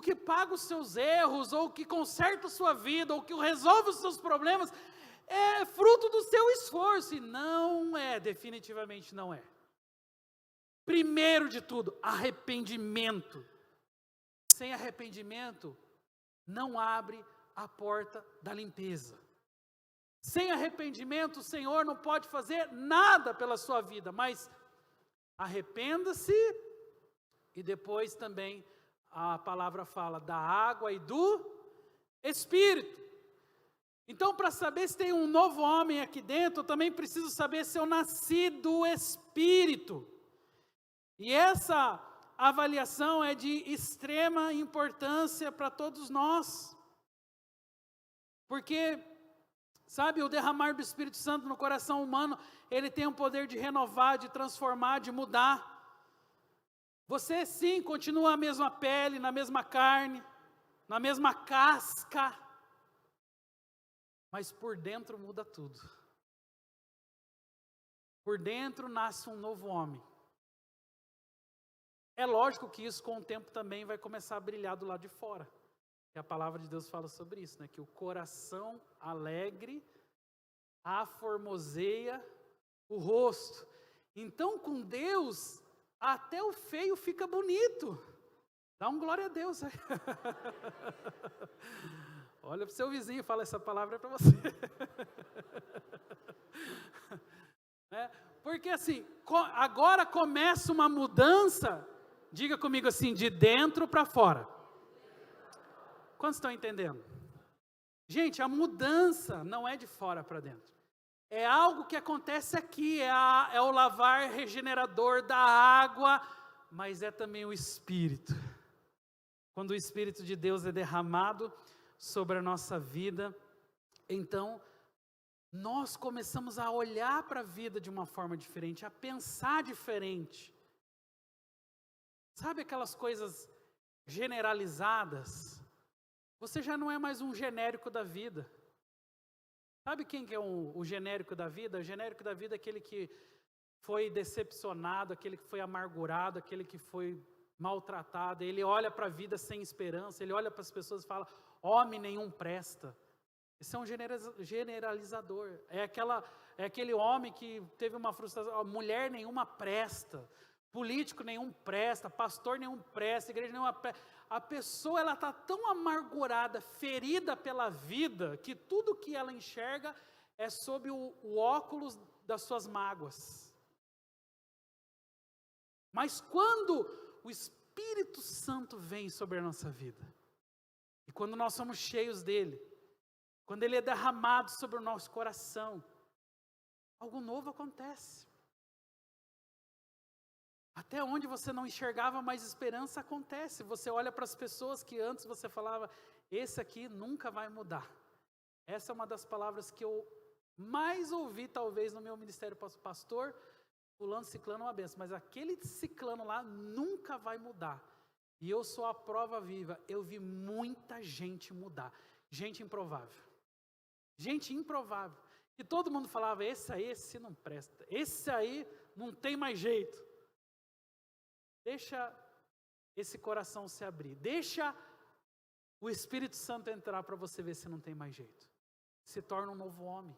que paga os seus erros, ou o que conserta a sua vida, ou que resolve os seus problemas, é fruto do seu esforço. E não é, definitivamente não é. Primeiro de tudo, arrependimento. Sem arrependimento, não abre a porta da limpeza. Sem arrependimento, o Senhor não pode fazer nada pela sua vida, mas arrependa-se, e depois também a palavra fala da água e do Espírito. Então, para saber se tem um novo homem aqui dentro, eu também preciso saber se eu nasci do Espírito. E essa avaliação é de extrema importância para todos nós. Porque, sabe, o derramar do Espírito Santo no coração humano, ele tem o poder de renovar, de transformar, de mudar. Você sim, continua a mesma pele, na mesma carne, na mesma casca, mas por dentro muda tudo. Por dentro nasce um novo homem. É lógico que isso com o tempo também vai começar a brilhar do lado de fora. E a palavra de Deus fala sobre isso, né? Que o coração alegre aformoseia o rosto. Então, com Deus, até o feio fica bonito. Dá um glória a Deus aí. Olha para o seu vizinho e fala, essa palavra é para você. Porque assim, agora começa uma mudança, diga comigo assim, de dentro para fora. Quantos estão entendendo? Gente, a mudança não é de fora para dentro. É algo que acontece aqui, é o lavar regenerador da água, mas é também o Espírito. Quando o Espírito de Deus é derramado sobre a nossa vida, então nós começamos a olhar para a vida de uma forma diferente, a pensar diferente. Sabe aquelas coisas generalizadas? Você já não é mais um genérico da vida. Sabe quem que é o genérico da vida? O genérico da vida é aquele que foi decepcionado, aquele que foi amargurado, aquele que foi maltratado. Ele olha para a vida sem esperança, ele olha para as pessoas e fala, homem nenhum presta. Esse é um generalizador. É aquele homem que teve uma frustração, mulher nenhuma presta, político nenhum presta, pastor nenhum presta, igreja nenhuma presta. A pessoa ela está tão amargurada, ferida pela vida, que tudo que ela enxerga é sob o óculos das suas mágoas. Mas quando o Espírito Santo vem sobre a nossa vida, e quando nós somos cheios dele, quando ele é derramado sobre o nosso coração, algo novo acontece. Até onde você não enxergava mais esperança acontece. Você olha para as pessoas que antes você falava, esse aqui nunca vai mudar. Essa é uma das palavras que eu mais ouvi talvez no meu ministério, pastor, fulano, ciclano é uma benção, mas aquele ciclano lá nunca vai mudar. E eu sou a prova viva, eu vi muita gente mudar. Gente improvável. Gente improvável. E todo mundo falava, esse não presta, esse aí não tem mais jeito. Deixa esse coração se abrir, deixa o Espírito Santo entrar para você ver se não tem mais jeito. Se torna um novo homem.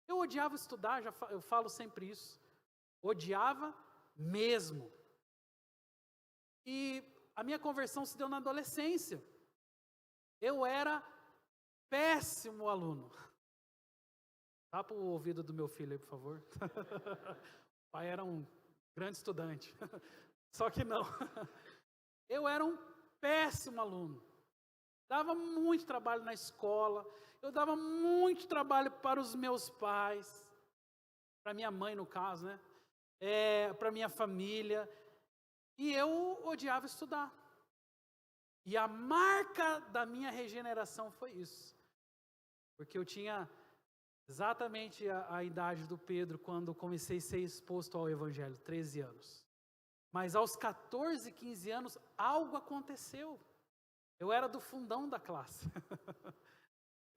Eu odiava estudar, eu falo sempre isso. Odiava mesmo. E a minha conversão se deu na adolescência. Eu era péssimo aluno. Tapa o ouvido do meu filho aí, por favor. O pai era um grande estudante. Só que não. Eu era um péssimo aluno. Dava muito trabalho na escola. Eu dava muito trabalho para os meus pais. Para minha mãe, no caso, né? Para minha família. E eu odiava estudar. E a marca da minha regeneração foi isso. Porque eu tinha exatamente a idade do Pedro quando comecei a ser exposto ao Evangelho, 13 anos. Mas aos 14, 15 anos, algo aconteceu. Eu era do fundão da classe.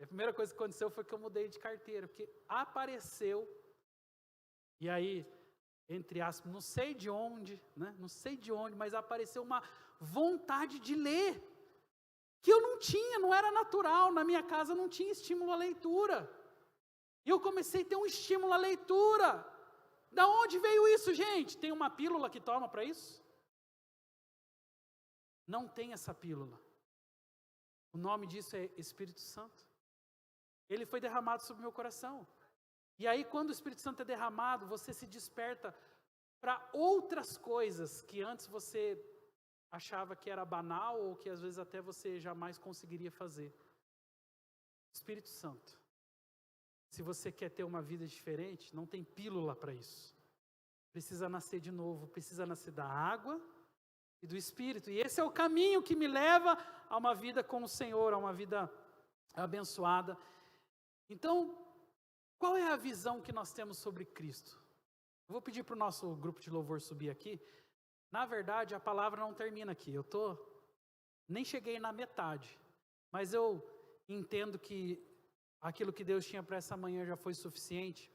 A primeira coisa que aconteceu foi que eu mudei de carteira, porque apareceu, e aí, entre aspas, não sei de onde, né? Não sei de onde, mas apareceu uma vontade de ler, que eu não tinha, não era natural, na minha casa não tinha estímulo à leitura. E eu comecei a ter um estímulo à leitura. Da onde veio isso, gente? Tem uma pílula que toma para isso? Não tem essa pílula. O nome disso é Espírito Santo. Ele foi derramado sobre o meu coração. E aí, quando o Espírito Santo é derramado, você se desperta para outras coisas que antes você achava que era banal ou que às vezes até você jamais conseguiria fazer. Espírito Santo. Se você quer ter uma vida diferente, não tem pílula para isso. Precisa nascer de novo, precisa nascer da água e do Espírito. E esse é o caminho que me leva a uma vida com o Senhor, a uma vida abençoada. Então, qual é a visão que nós temos sobre Cristo? Eu vou pedir para o nosso grupo de louvor subir aqui. Na verdade, a palavra não termina aqui. Nem cheguei na metade. Mas eu entendo que aquilo que Deus tinha para essa manhã já foi suficiente.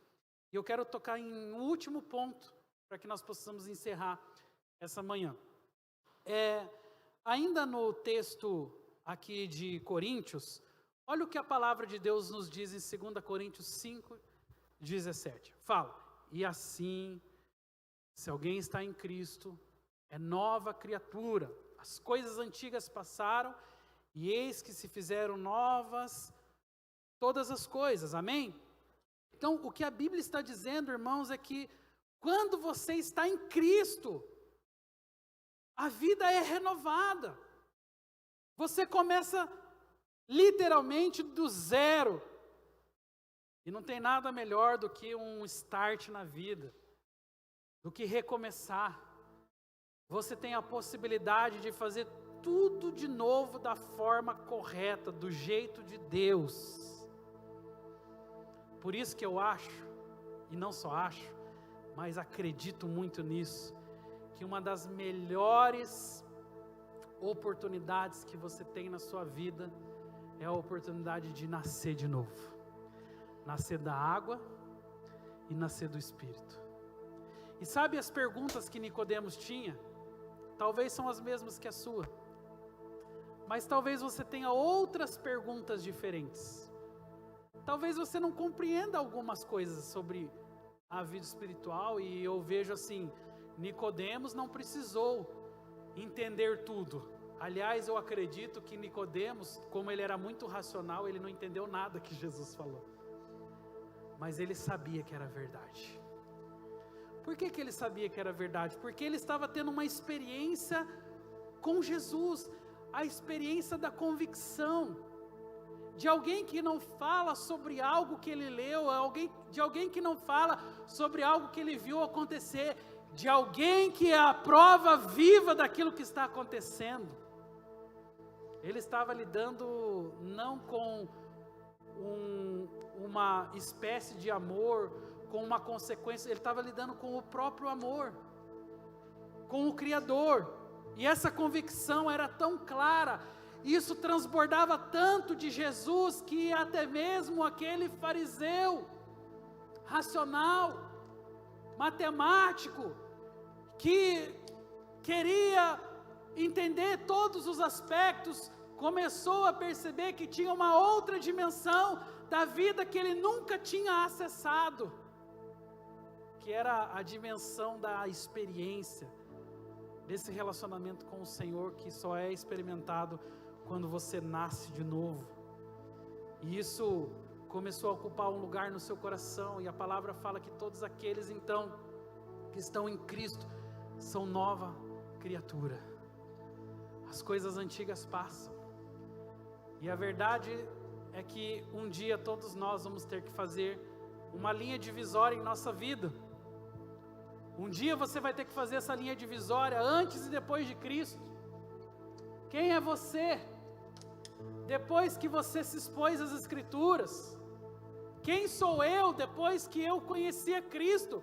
E eu quero tocar em um último ponto, para que nós possamos encerrar essa manhã. Ainda no texto aqui de Coríntios, olha o que a palavra de Deus nos diz em 2 Coríntios 5, 17. Fala, e assim, se alguém está em Cristo, é nova criatura. As coisas antigas passaram, e eis que se fizeram novas todas as coisas, amém? Então, o que a Bíblia está dizendo, irmãos, é que quando você está em Cristo, a vida é renovada. Você começa literalmente do zero. E não tem nada melhor do que um start na vida, do que recomeçar. Você tem a possibilidade de fazer tudo de novo da forma correta, do jeito de Deus. Por isso que eu acho, e não só acho, mas acredito muito nisso, que uma das melhores oportunidades que você tem na sua vida é a oportunidade de nascer de novo. Nascer da água e nascer do Espírito. E sabe as perguntas que Nicodemos tinha? Talvez são as mesmas que a sua. Mas talvez você tenha outras perguntas diferentes. Talvez você não compreenda algumas coisas sobre a vida espiritual, e eu vejo assim, Nicodemos não precisou entender tudo. Aliás, eu acredito que Nicodemos, como ele era muito racional, ele não entendeu nada que Jesus falou. Mas ele sabia que era verdade. Por que ele sabia que era verdade? Porque ele estava tendo uma experiência com Jesus, a experiência da convicção, de alguém que não fala sobre algo que ele leu, de alguém que não fala sobre algo que ele viu acontecer, de alguém que é a prova viva daquilo que está acontecendo. Ele estava lidando não com uma espécie de amor, com uma consequência, ele estava lidando com o próprio amor, com o Criador, e essa convicção era tão clara, isso transbordava tanto de Jesus, que até mesmo aquele fariseu racional, matemático, que queria entender todos os aspectos, começou a perceber que tinha uma outra dimensão da vida que ele nunca tinha acessado, que era a dimensão da experiência, desse relacionamento com o Senhor, que só é experimentado quando você nasce de novo. E isso começou a ocupar um lugar no seu coração, e a palavra fala que todos aqueles então que estão em Cristo são nova criatura. As coisas antigas passam, e a verdade é que um dia todos nós vamos ter que fazer uma linha divisória em nossa vida. Um dia você vai ter que fazer essa linha divisória antes e depois de Cristo. Quem é você depois que você se expôs às Escrituras? Quem sou eu depois que eu conheci a Cristo?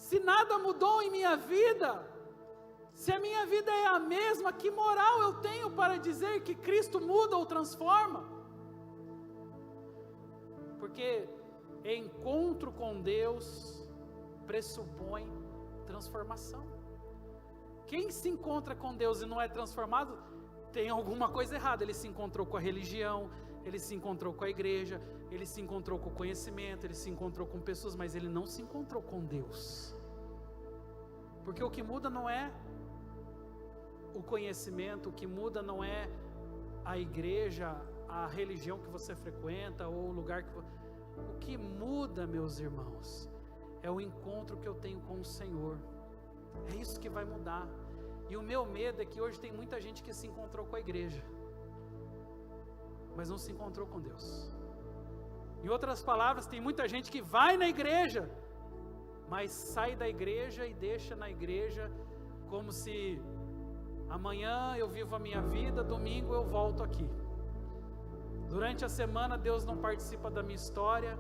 Se nada mudou em minha vida, se a minha vida é a mesma, que moral eu tenho para dizer que Cristo muda ou transforma? Porque encontro com Deus pressupõe transformação. Quem se encontra com Deus e não é transformado, tem alguma coisa errada. Ele se encontrou com a religião, ele se encontrou com a igreja, ele se encontrou com o conhecimento, ele se encontrou com pessoas, mas ele não se encontrou com Deus. Porque o que muda não é o conhecimento, o que muda não é a igreja, a religião que você frequenta, ou o lugar que você... O que muda, meus irmãos, é o encontro que eu tenho com o Senhor. É isso que vai mudar. E o meu medo é que hoje tem muita gente que se encontrou com a igreja, mas não se encontrou com Deus. Em outras palavras, tem muita gente que vai na igreja, mas sai da igreja e deixa na igreja como se amanhã eu vivo a minha vida, domingo eu volto aqui. Durante a semana Deus não participa da minha história.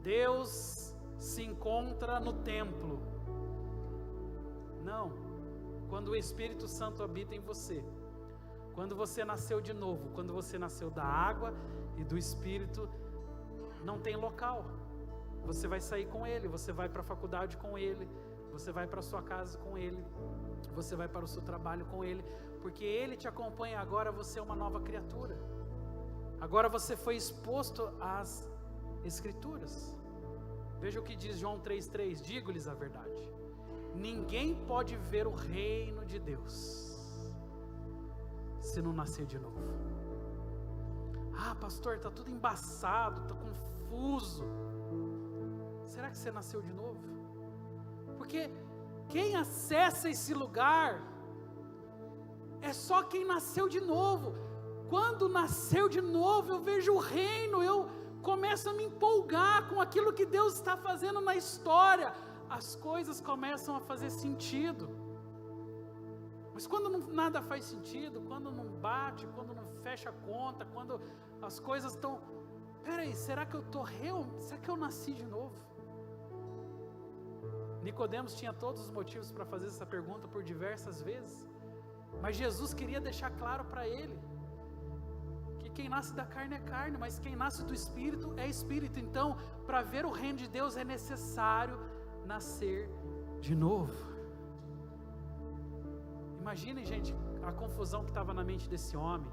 Deus se encontra no templo. Não. Quando o Espírito Santo habita em você, quando você nasceu de novo, quando você nasceu da água e do Espírito, não tem local. Você vai sair com Ele, você vai para a faculdade com Ele, você vai para a sua casa com Ele, você vai para o seu trabalho com Ele, porque Ele te acompanha. Agora você é uma nova criatura. Agora você foi exposto às Escrituras. Veja o que diz João 3,3: digo-lhes a verdade, ninguém pode ver o reino de Deus se não nascer de novo. Ah, pastor, está tudo embaçado, está confuso. Será que você nasceu de novo? Porque quem acessa esse lugar é só quem nasceu de novo. Quando nasceu de novo, eu vejo o reino, eu começo a me empolgar com aquilo que Deus está fazendo na história. As coisas começam a fazer sentido. Mas quando nada faz sentido, quando não bate, quando não fecha a conta, quando as coisas estão... Peraí, será que eu estou será que eu nasci de novo? Nicodemos tinha todos os motivos para fazer essa pergunta por diversas vezes, mas Jesus queria deixar claro para ele que quem nasce da carne é carne, mas quem nasce do Espírito é Espírito. Então, para ver o reino de Deus é necessário nascer de novo. Imagine, gente, a confusão que estava na mente desse homem.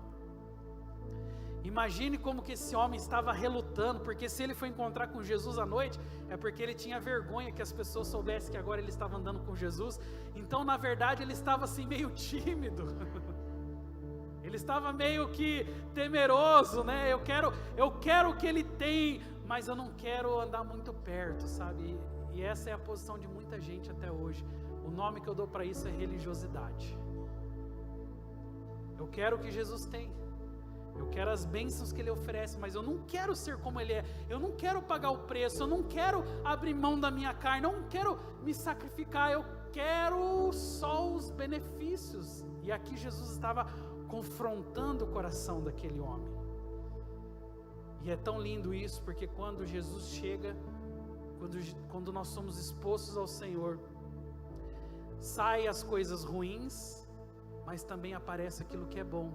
Imagine como que esse homem estava relutando, porque se ele foi encontrar com Jesus à noite, é porque ele tinha vergonha que as pessoas soubessem que agora ele estava andando com Jesus. Então, na verdade, ele estava assim meio tímido. Ele estava meio que temeroso, né? Eu quero o que ele tem, mas eu não quero andar muito perto, sabe? E essa é a posição de muita gente até hoje. O nome que eu dou para isso é religiosidade. Eu quero o que Jesus tem, eu quero as bênçãos que Ele oferece, mas eu não quero ser como Ele é, eu não quero pagar o preço, eu não quero abrir mão da minha carne, eu não quero me sacrificar, eu quero só os benefícios. E aqui Jesus estava confrontando o coração daquele homem. E é tão lindo isso, porque quando Jesus chega, quando nós somos expostos ao Senhor, saem as coisas ruins, mas também aparece aquilo que é bom.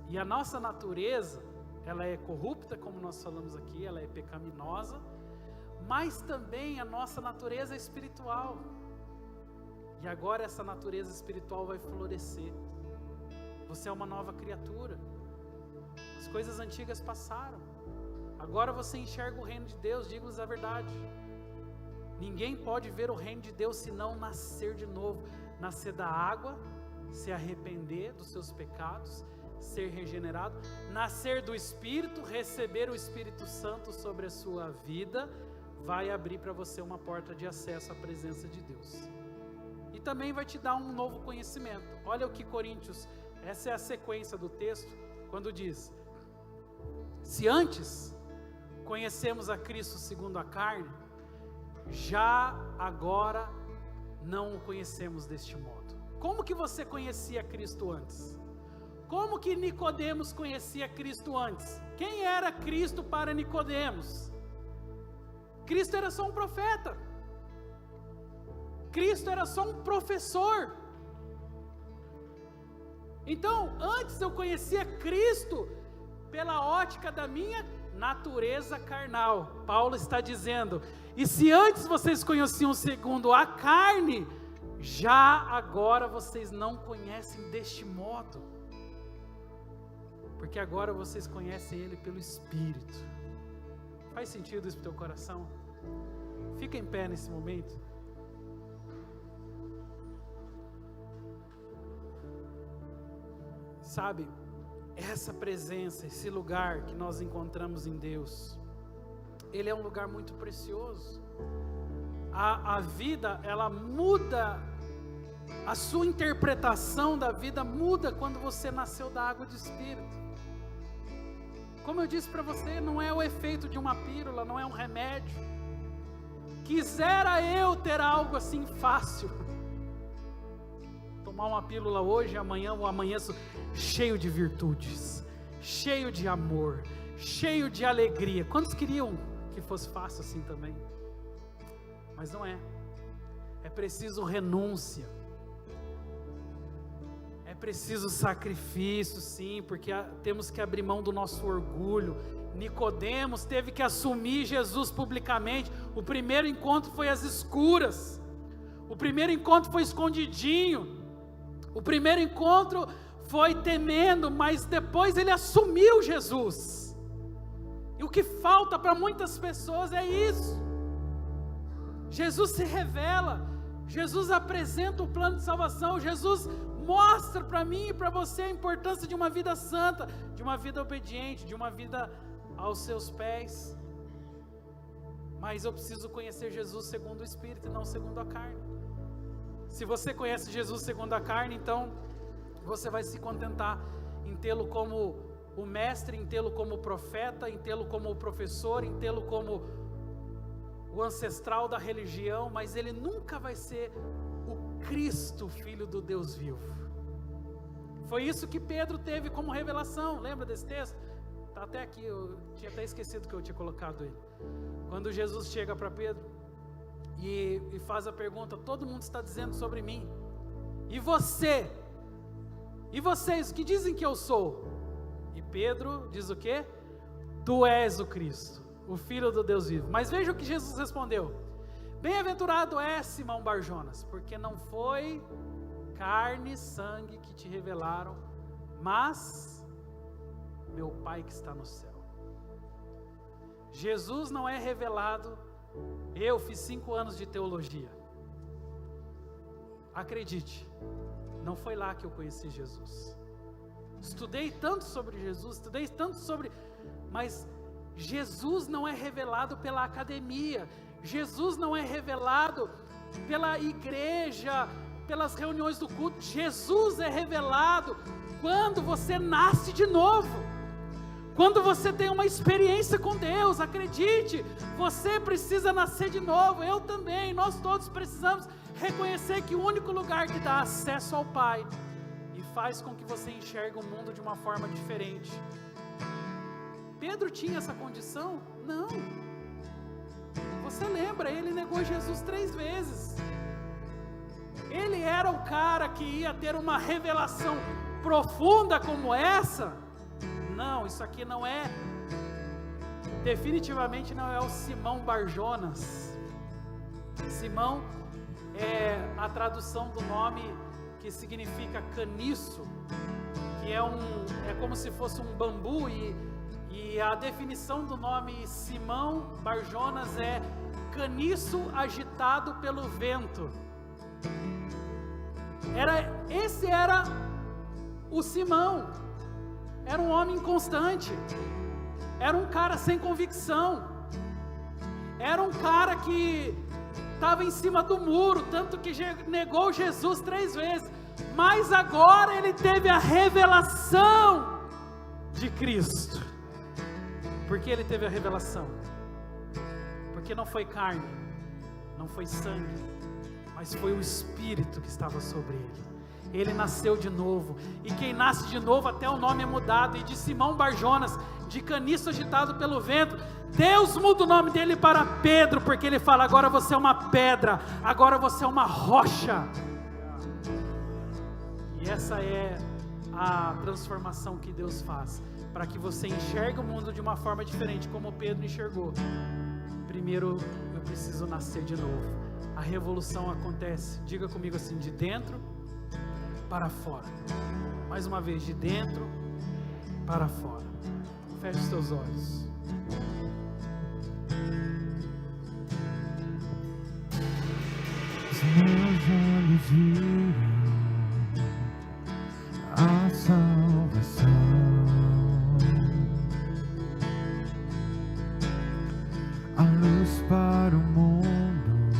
E a nossa natureza, ela é corrupta, como nós falamos aqui, ela é pecaminosa, mas também a nossa natureza espiritual. E agora essa natureza espiritual vai florescer. Você é uma nova criatura. As coisas antigas passaram. Agora você enxerga o reino de Deus, digo-lhes a verdade. Ninguém pode ver o reino de Deus se não nascer de novo. Nascer da água, se arrepender dos seus pecados, ser regenerado, nascer do Espírito, receber o Espírito Santo sobre a sua vida, vai abrir para você uma porta de acesso à presença de Deus. E também vai te dar um novo conhecimento. Olha o que Coríntios, essa é a sequência do texto, quando diz: se antes conhecemos a Cristo segundo a carne, já agora não o conhecemos deste modo. Como que você conhecia Cristo antes? Como que Nicodemos conhecia Cristo antes? Quem era Cristo para Nicodemos? Cristo era só um profeta. Cristo era só um professor. Então, antes eu conhecia Cristo pela ótica da minha natureza carnal. Paulo está dizendo: e se antes vocês conheciam segundo a carne, já agora vocês não conhecem deste modo, porque agora vocês conhecem Ele pelo Espírito. Faz sentido isso para o teu coração? Fica em pé nesse momento. Sabe, essa presença, esse lugar que nós encontramos em Deus, Ele é um lugar muito precioso. A vida, ela muda, a sua interpretação da vida muda quando você nasceu da água do Espírito. Como eu disse para você, não é o efeito de uma pílula, não é um remédio. Quisera eu ter algo assim fácil. Tomar uma pílula hoje, amanhã eu amanheço cheio de virtudes, cheio de amor, cheio de alegria. Quantos queriam que fosse fácil assim também? Mas não é. É preciso renúncia. É preciso sacrifício, sim, porque temos que abrir mão do nosso orgulho. Nicodemos teve que assumir Jesus publicamente. O primeiro encontro foi às escuras. O primeiro encontro foi escondidinho. O primeiro encontro foi temendo, mas depois ele assumiu Jesus. E o que falta para muitas pessoas é isso. Jesus se revela, Jesus apresenta o plano de salvação, Jesus mostra para mim e para você a importância de uma vida santa, de uma vida obediente, de uma vida aos seus pés. Mas eu preciso conhecer Jesus segundo o Espírito e não segundo a carne. Se você conhece Jesus segundo a carne, então você vai se contentar em tê-lo como o mestre, em tê-lo como o profeta, em tê-lo como o professor, em tê-lo como o ancestral da religião, mas ele nunca vai ser o Cristo, Filho do Deus vivo. Foi isso que Pedro teve como revelação. Lembra desse texto? Está até aqui, eu tinha até esquecido que eu tinha colocado ele. Quando Jesus chega para Pedro e faz a pergunta: todo mundo está dizendo sobre mim, e você? E vocês, o que dizem que eu sou? E Pedro diz o quê? Tu és o Cristo, o Filho do Deus vivo. Mas veja o que Jesus respondeu: bem-aventurado és, Simão Barjonas, porque não foi carne e sangue que te revelaram, mas meu Pai que está no céu. Jesus não é revelado. Eu fiz 5 anos de teologia. Acredite, não foi lá que eu conheci Jesus. Estudei tanto sobre Jesus, estudei tanto sobre, mas Jesus não é revelado pela academia. Jesus não é revelado pela igreja, pelas reuniões do culto. Jesus é revelado quando você nasce de novo. Quando você tem uma experiência com Deus. Acredite, você precisa nascer de novo. Eu também, nós todos precisamos reconhecer que o único lugar que dá acesso ao Pai e faz com que você enxergue o mundo de uma forma diferente. Pedro tinha essa condição? Não. Você lembra, ele negou Jesus 3 vezes. Ele era o cara que ia ter uma revelação profunda como essa? Não, isso aqui não é definitivamente não é o Simão Bar-Jonas. Simão é a tradução do nome que significa caniço, que é como se fosse um bambu, e a definição do nome Simão Bar-Jonas é caniço agitado pelo vento. Esse era o Simão. Era um homem inconstante, era um cara sem convicção, era um cara que estava em cima do muro, tanto que negou Jesus 3 vezes, mas agora ele teve a revelação de Cristo. Por que ele teve a revelação? Porque não foi carne, não foi sangue, mas foi o Espírito que estava sobre ele. Ele nasceu de novo, e quem nasce de novo, até o nome é mudado, e de Simão Bar-Jonas, de caniço agitado pelo vento, Deus muda o nome dele para Pedro, porque ele fala: agora você é uma pedra, agora você é uma rocha. E essa é a transformação que Deus faz, para que você enxergue o mundo de uma forma diferente, como Pedro enxergou. Primeiro eu preciso nascer de novo. A revolução acontece, diga comigo assim, de dentro para fora. Mais uma vez, de dentro para fora. Feche os teus olhos. Os meus olhos viram a salvação, a luz para o mundo,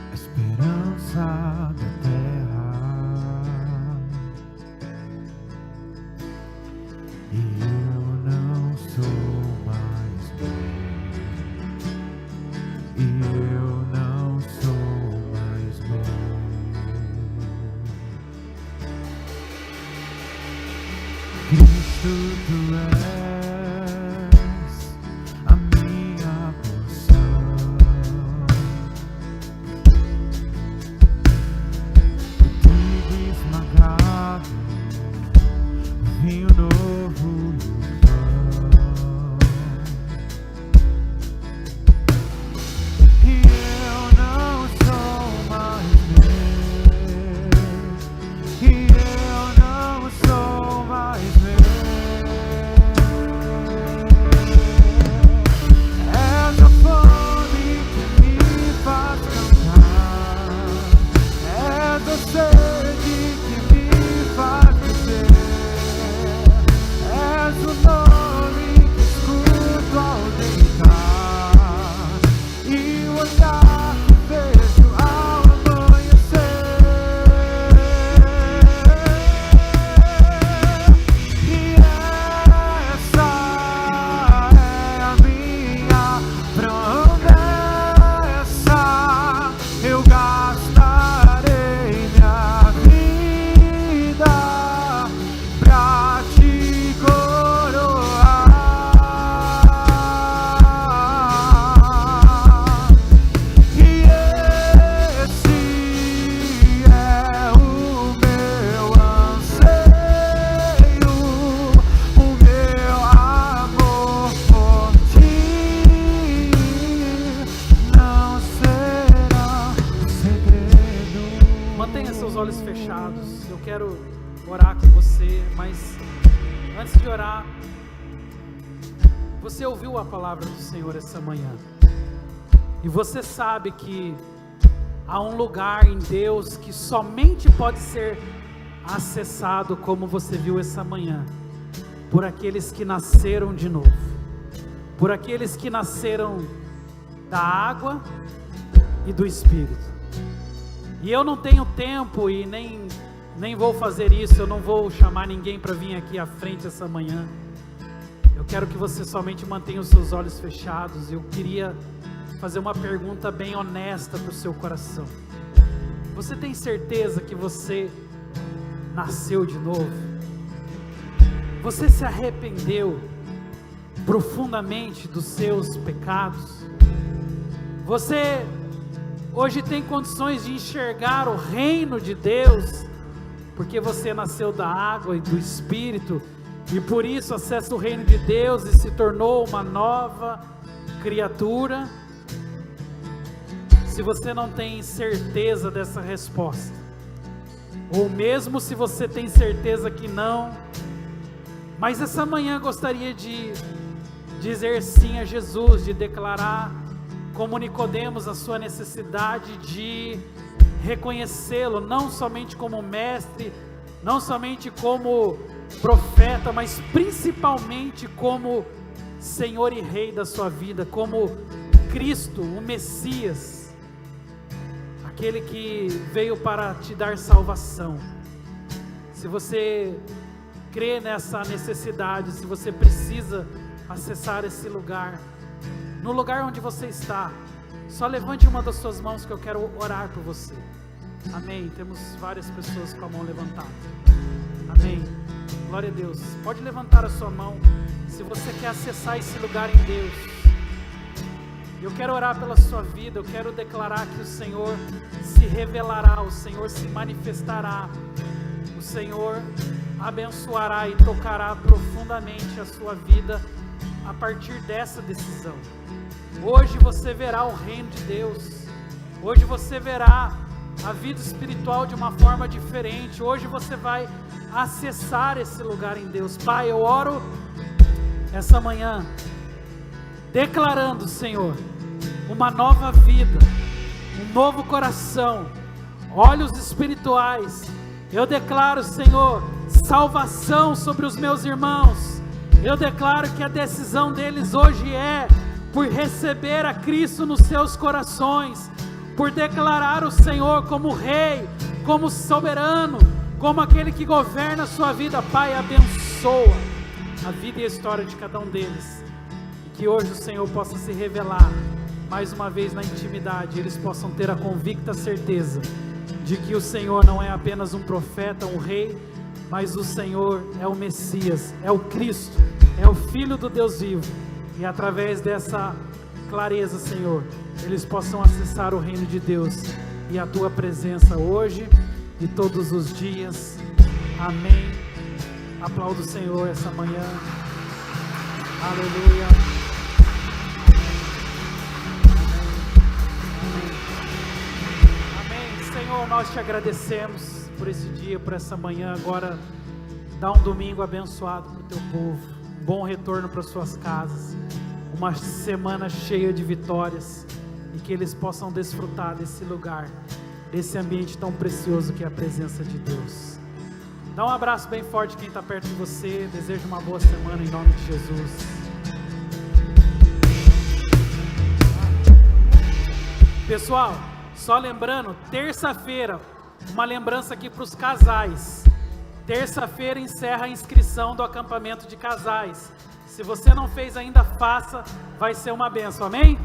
a esperança da terra. E eu não sou mais meu, e eu não sou mais meu. Cristo, tu és a minha porção, o trigo esmagado, o vinho novo e o pão. E eu não sou mais meu, e eu não sou mais meu. És a fome que me faz cantar, és a sede que me faz viver, és o nome que escuto ao deitar, e o olhar que vejo ao amanhecer. E essa é a minha promessa, eu gastarei minha vida pra te coroar. E esse é o meu anseio, o meu amor por ti não será um segredo. Mantenha seus olhos fechados. Eu quero orar com você, mas antes de orar, você ouviu a palavra do Senhor essa manhã, e você sabe que há um lugar em Deus que somente pode ser acessado, como você viu essa manhã, por aqueles que nasceram de novo, por aqueles que nasceram da água e do Espírito. E eu não tenho tempo e nem vou fazer isso, eu não vou chamar ninguém para vir aqui à frente essa manhã. Eu quero que você somente mantenha os seus olhos fechados. Eu queria fazer uma pergunta bem honesta para o seu coração. Você tem certeza que você nasceu de novo? Você se arrependeu profundamente dos seus pecados? Você hoje tem condições de enxergar o reino de Deus, porque você nasceu da água e do Espírito, e por isso acessa o reino de Deus e se tornou uma nova criatura. Se você não tem certeza dessa resposta, ou mesmo se você tem certeza que não, mas essa manhã gostaria de dizer sim a Jesus, de declarar como Nicodemos a sua necessidade de reconhecê-lo, não somente como mestre, não somente como profeta, mas principalmente como Senhor e Rei da sua vida, como Cristo, o Messias, aquele que veio para te dar salvação. Se você crê nessa necessidade, se você precisa acessar esse lugar, no lugar onde você está, só levante uma das suas mãos que eu quero orar por você. Amém. Temos várias pessoas com a mão levantada. Amém. Glória a Deus. Pode levantar a sua mão se você quer acessar esse lugar em Deus. Eu quero orar pela sua vida. Eu quero declarar que o Senhor se revelará, o Senhor se manifestará, o Senhor abençoará e tocará profundamente a sua vida a partir dessa decisão. Hoje você verá o reino de Deus. Hoje você verá a vida espiritual de uma forma diferente. Hoje você vai acessar esse lugar em Deus. Pai, eu oro essa manhã declarando, Senhor, uma nova vida, um novo coração, olhos espirituais. Eu declaro, Senhor, salvação sobre os meus irmãos. Eu declaro que a decisão deles hoje é por receber a Cristo nos seus corações, por declarar o Senhor como Rei, como soberano, como aquele que governa a sua vida. Pai, abençoa a vida e a história de cada um deles, e que hoje o Senhor possa se revelar mais uma vez na intimidade, eles possam ter a convicta certeza de que o Senhor não é apenas um profeta, um rei, mas o Senhor é o Messias, é o Cristo, é o Filho do Deus vivo, e através dessa clareza, Senhor, eles possam acessar o reino de Deus e a Tua presença hoje e todos os dias. Amém. Aplauda o Senhor essa manhã. Aleluia. Amém. Senhor, nós te agradecemos por esse dia, por essa manhã. Agora dá um domingo abençoado para o teu povo, um bom retorno para suas casas, uma semana cheia de vitórias, e que eles possam desfrutar desse lugar, desse ambiente tão precioso que é a presença de Deus. Dá um abraço bem forte quem está perto de você. Desejo uma boa semana em nome de Jesus. Pessoal, só lembrando, terça-feira, uma lembrança aqui para os casais. Terça-feira encerra a inscrição do acampamento de casais. Se você não fez ainda, faça, vai ser uma bênção, amém?